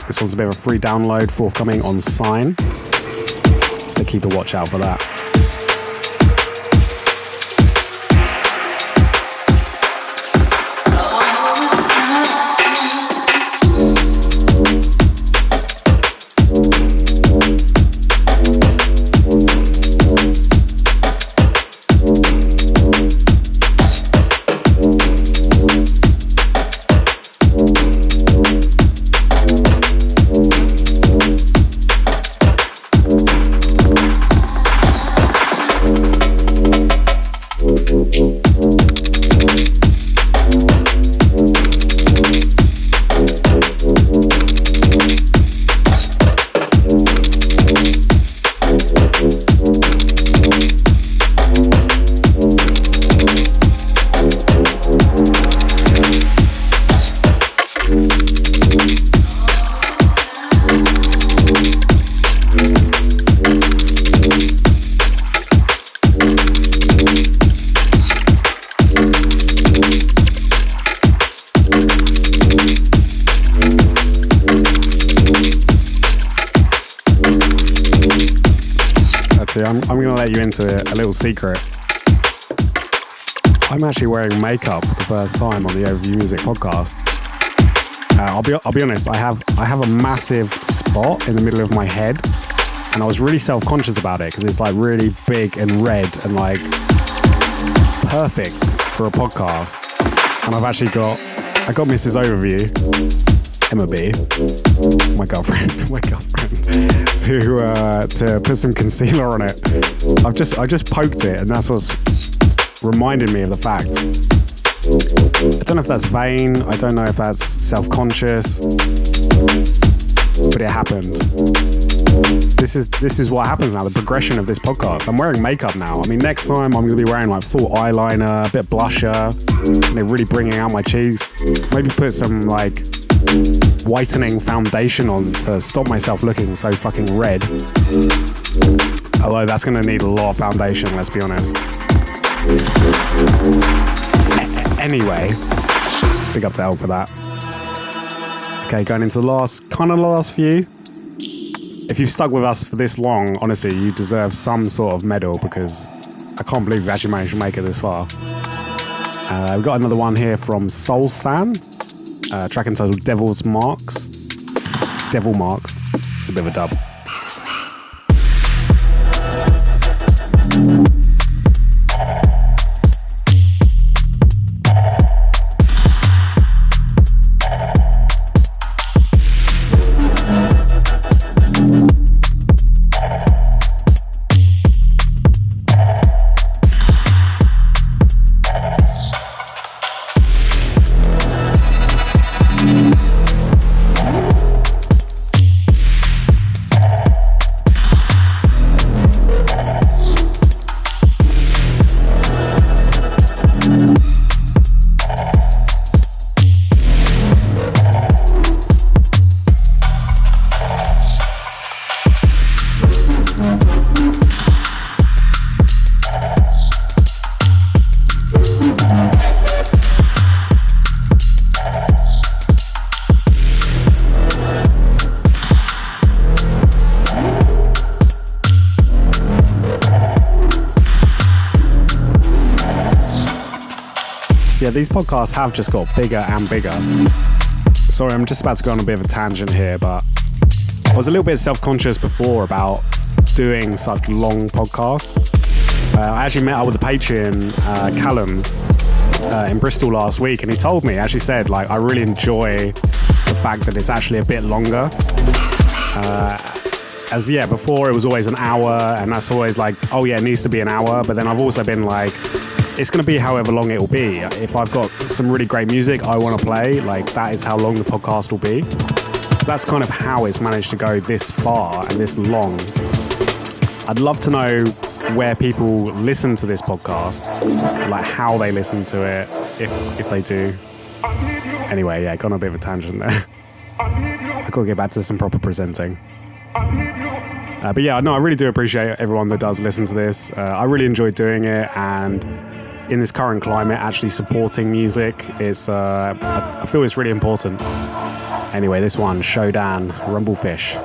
This one's a bit of a free download, forthcoming on Sign. So keep a watch out for that. I'm going to let you into a little secret. I'm actually wearing makeup for the first time on the Overview Music podcast. I'll be honest, I have a massive spot in the middle of my head, and I was really self-conscious about it because it's like really big and red and like perfect for a podcast. And I've actually got Mrs. Overview, Emma B, my girlfriend, to put some concealer on it. I just poked it, and that's what's reminded me of the fact. I don't know if that's vain, I don't know if that's self-conscious, but it happened. This is what happens now, the progression of this podcast. I'm wearing makeup now. I mean, next time I'm going to be wearing like full eyeliner, a bit of blusher, and really bringing out my cheeks. Maybe put some like whitening foundation on to stop myself looking so fucking red. Although that's going to need a lot of foundation, let's be honest. Anyway, big up to Elle for that. Okay, going into the last few. If you've stuck with us for this long, honestly, you deserve some sort of medal because I can't believe we've actually managed to make it this far. We've got another one here from Soul San, track entitled Devil Marks. It's a bit of a dub. Yeah, these podcasts have just got bigger and bigger. Sorry, I'm just about to go on a bit of a tangent here, but I was a little bit self-conscious before about doing such long podcasts. I actually met up with the Patreon, Callum, in Bristol last week, and he told me, actually said, like, I really enjoy the fact that it's actually a bit longer. Before it was always an hour, and that's always like, oh yeah, it needs to be an hour, but then I've also been like, it's going to be however long it will be. If I've got some really great music I want to play, like that is how long the podcast will be. That's kind of how it's managed to go this far and this long. I'd love to know where people listen to this podcast, like how they listen to it, if they do. Anyway, yeah, gone on a bit of a tangent there. I've got to get back to some proper presenting. But yeah, no, I really do appreciate everyone that does listen to this. I really enjoy doing it, and in this current climate, actually supporting music is, I feel it's really important. Anyway, this one, Showdown, Rumblefish.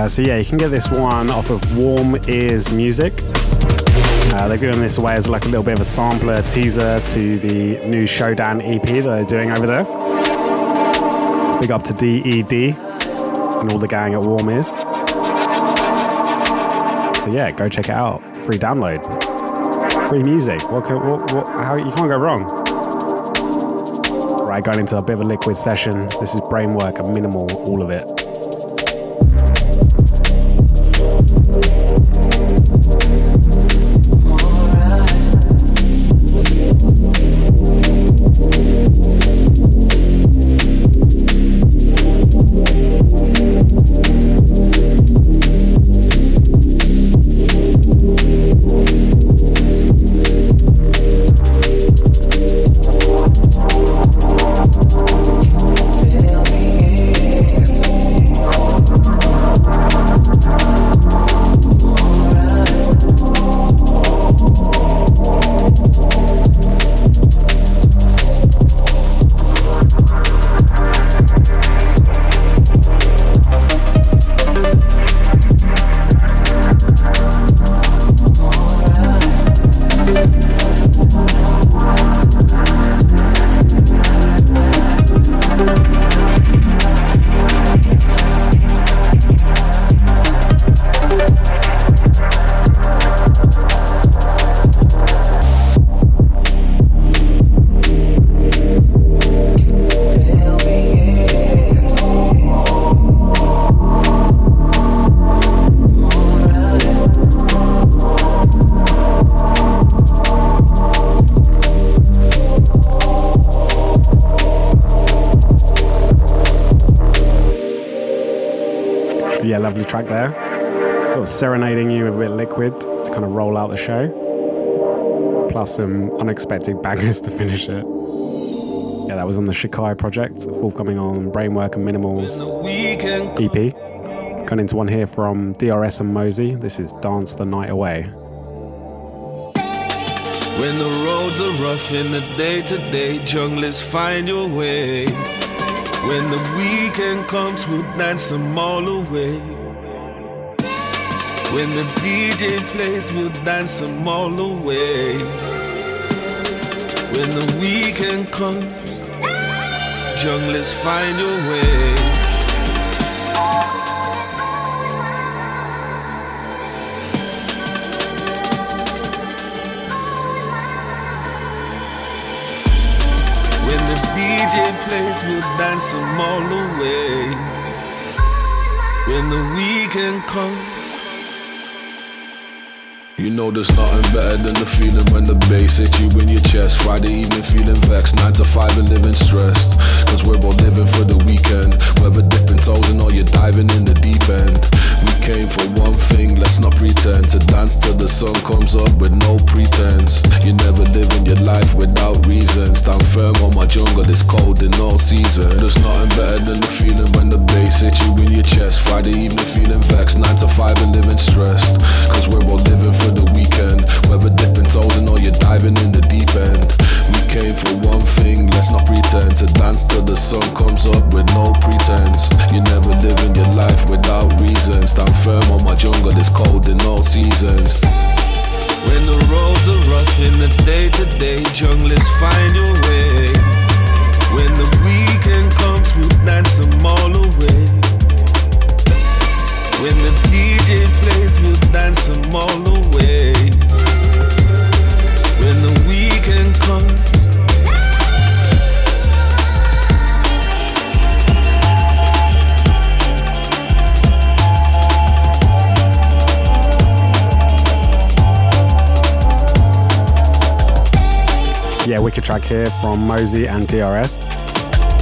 So yeah, you can get this one off of Warm Ears Music. They're giving this away as like a little bit of a sampler teaser to the new Showdown EP that they're doing over there. Big up to DED and all the gang at Warm Ears. So yeah, go check it out. Free download, free music. How you can't go wrong. Right, going into a bit of a liquid session. This is Brainwork and Minimal, all of it. Yeah, lovely track there. Sort of serenading you with a bit of liquid to kind of roll out the show. Plus some unexpected bangers to finish it. Yeah, that was on the Shikai project, forthcoming on Brainwork and Minimal's EP. Going into one here from DRS and Mozey. This is Dance the Night Away. When the roads are rough in the day-to-day, junglers find your way. When the weekend comes, we'll dance them all away. When the DJ plays, we'll dance them all away. When the weekend comes, junglers find your way. When the DJ plays, we'll dance them all away. When the weekend comes, you know there's nothing better than the feeling when the bass hits you in your chest. Friday evening feeling vexed, 9 to 5 and living stressed. Cause we're all living for the weekend. Whether dipping toes and all you're diving in the deep end. We came for one thing, let's not pretend. To dance till the sun comes up with no pretense. You never live in your life without reason. Stand firm on my jungle, it's cold in all season. There's nothing better than the feeling when the bass hits you in your chest. Friday evening feeling vexed, 9 to 5 and living stressed. Cause we're all living for the weekend. Whether dipping toes or you're diving in the deep end. We came for one thing, let's not pretend. To dance till the sun comes up with no pretense. You never live in your life without reason. Stand firm on my jungle, it's cold in all seasons. When the roads are rough in the day-to-day, junglers find your way. When the weekend comes, we'll dance them all away. When the DJ plays, we'll dance them all away. When the weekend comes. Yeah, wicked track here from Mozey and DRS.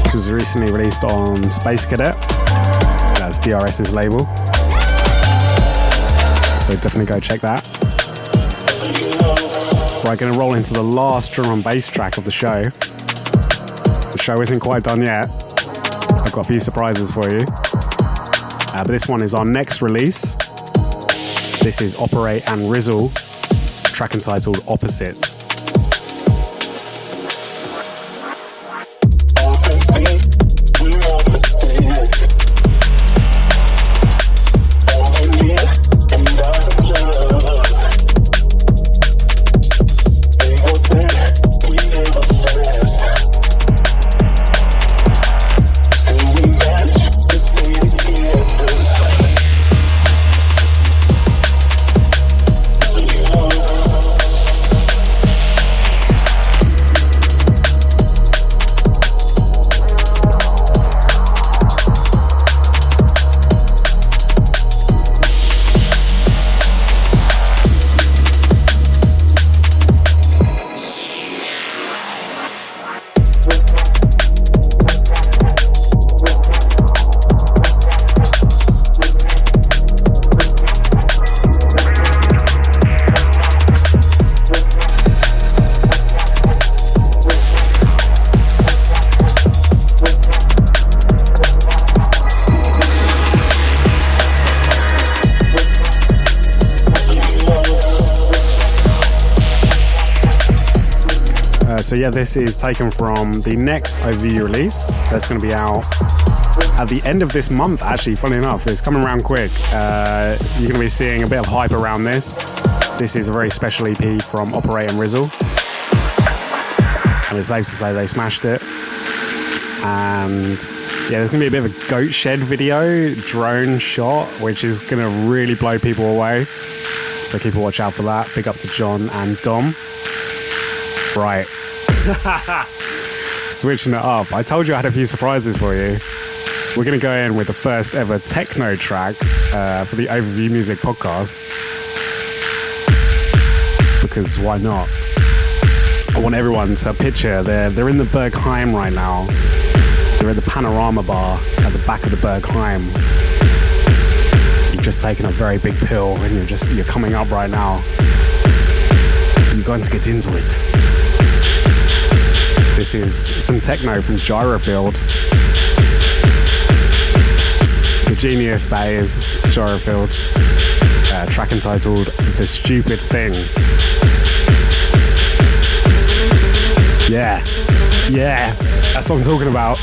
This was recently released on Space Cadet. That's DRS's label. So definitely go check that. Right, gonna roll into the last drum and bass track of the show. The show isn't quite done yet. I've got a few surprises for you. But this one is our next release. This is Operate and Rizzle, track entitled Opposites. So yeah, this is taken from the next OV release that's going to be out at the end of this month, actually, funny enough. It's coming around quick. You're going to be seeing a bit of hype around this. This is a very special EP from Operate and Rizzle. And it's safe to say they smashed it. And yeah, there's going to be a bit of a goat shed video, drone shot, which is going to really blow people away. So keep a watch out for that. Big up to John and Dom. Right. Switching it up. I told you I had a few surprises for you. We're going to go in with the first ever techno track for the Overview Music podcast. Because why not? I want everyone to picture they're in the Bergheim right now. They're at the Panorama Bar at the back of the Bergheim. You've just taken a very big pill and you're coming up right now. You're going to get into it. This is some techno from Gyrofield. The genius that is Gyrofield. Track entitled The Stupid Thing. Yeah, that's what I'm talking about.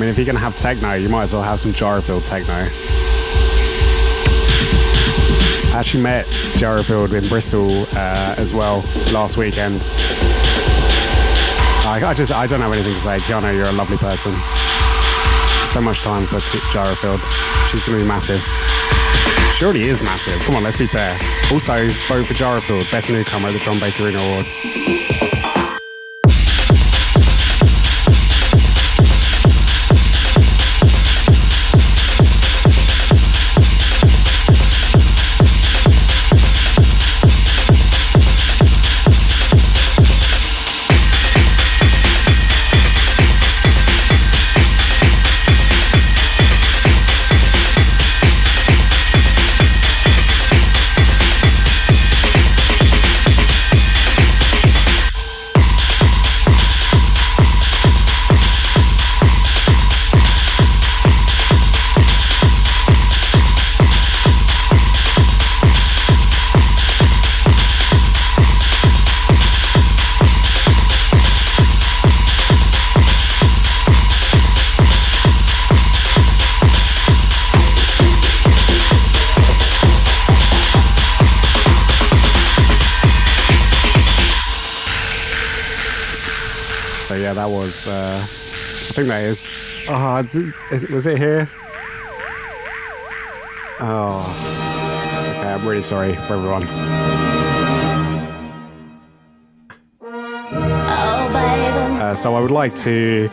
If you're going to have techno, you might as well have some Gyrofield techno. I actually met Gyrofield in Bristol as well last weekend. I don't have anything to say. Kiana, you're a lovely person. So much time for Gyrofield. She's going to be massive. Surely is massive. Come on, let's be fair. Also, vote for Jarafield, Best Newcomer at the Drum Bass Arena Awards. Yeah, that was, I think that is. Oh, was it here? Oh, okay, I'm really sorry for everyone. So I would like to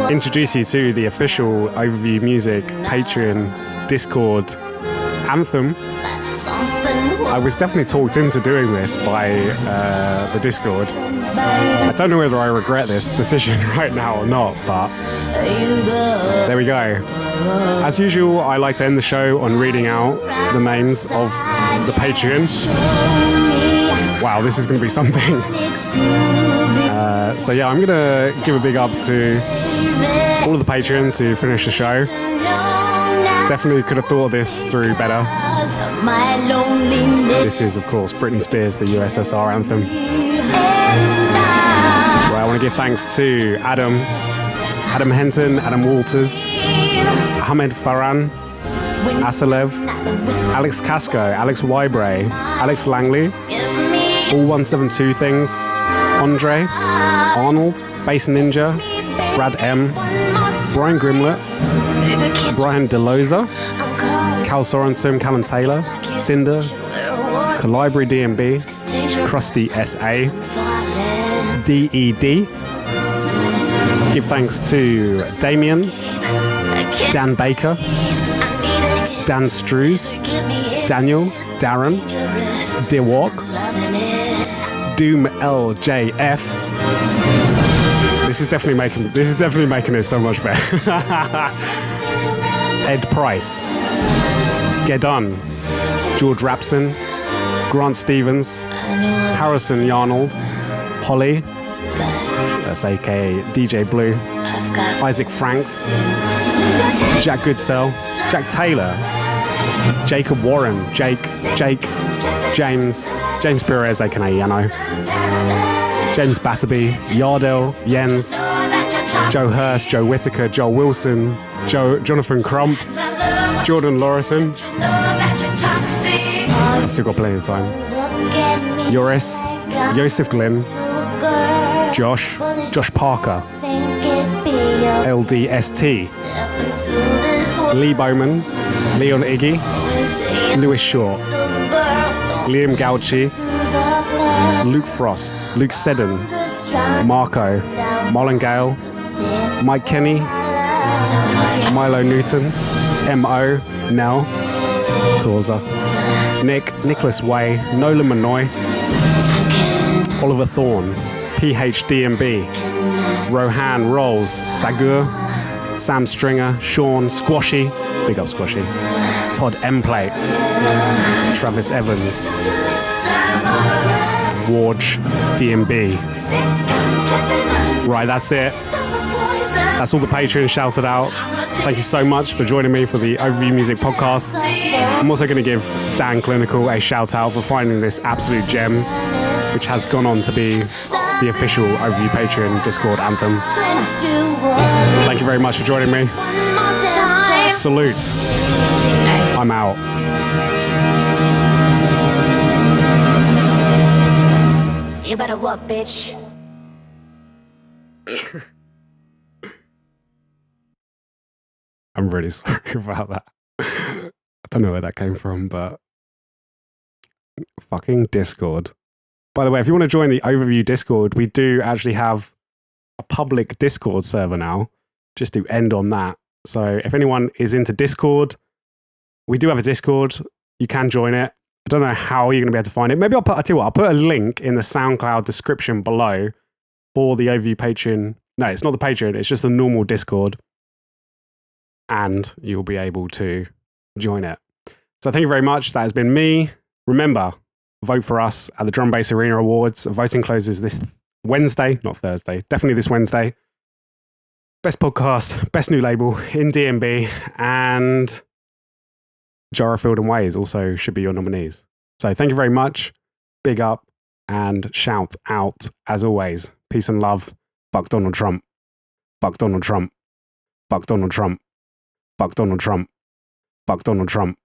introduce you to the official Overview Music Patreon Discord anthem. I was definitely talked into doing this by the Discord. I don't know whether I regret this decision right now or not, but there we go. As usual, I like to end the show on reading out the names of the Patreon. Wow, this is going to be something. So yeah, I'm going to give a big up to all of the Patreon to finish the show. Definitely could have thought this through better. This is, of course, Britney Spears, the USSR anthem. Right, I want to give thanks to Adam Henton, Adam Walters, Ahmed Farhan, Asalev, Alex Casco, Alex Wybray, Alex Langley, All 172 Things, Andre, Arnold, Bass Ninja, Brad M, Brian Grimlett, Brian DeLoza, Cal Sorensen, Callum Taylor, Cinder, Calibri DMB, Krusty SA, DED. Give thanks to Damien, Dan Baker, Dan Strews, Daniel, Darren, Dewalk, Doom LJF. This is definitely making it so much better. Ed Price, Gedun, George Rapson, Grant Stevens, Harrison Yarnold, Holly, that's aka DJ Blue, Isaac Franks, Jack Goodsell, Jack Taylor, Jacob Warren, Jake, James Perez, aka Yano, James Batterby, Yardell, Jens, Joe Hurst, Joe Whitaker, Joel Wilson, Jonathan Crump, Jordan Lorison. I've still got plenty of time. Joris, Joseph Glynn, Josh Parker, LDST, Lee Bowman, Leon Iggy, Lewis Shaw, Liam Gauchi, Luke Frost, Luke Seddon, Marco, Marlon Gale, Mike Kenny, Milo Newton, M.O., Nell, Causa, Nicholas Way, Nolan Manoy, Oliver Thorne, PHDMB, Rohan Rolls, Sagur, Sam Stringer, Sean, Squashy, big up Squashy, Todd M-Plate, Travis Evans, Warge, DMB. Right, that's it. That's all the Patreon shouted out. Thank you so much for joining me for the Overview Music Podcast. I'm also going to give Dan Clinical a shout out for finding this absolute gem, which has gone on to be the official Overview Patreon Discord anthem. Thank you very much for joining me. Salute. I'm out. You better work, bitch. I'm really sorry about that. don't know where that came from, but fucking Discord. By the way, if you want to join the Overview Discord, we do actually have a public Discord server now, just to end on that. So if anyone is into Discord, we do have a Discord. You can join it. I don't know how you're going to be able to find it. Maybe I'll tell you what, I'll put a link in the SoundCloud description below for the Overview Patreon. No, it's not the Patreon. It's just the normal Discord. And you'll be able to join it. So thank you very much. That has been me. Remember, vote for us at the Drum Bass Arena Awards. Voting closes this Wednesday, not Thursday. Definitely this Wednesday. Best podcast, best new label in DMB, and Gyrofield and Ways also should be your nominees. So thank you very much. Big up and shout out as always. Peace and love. Fuck Donald Trump. Fuck Donald Trump. Fuck Donald Trump. Fuck Donald Trump. Fuck Donald Trump.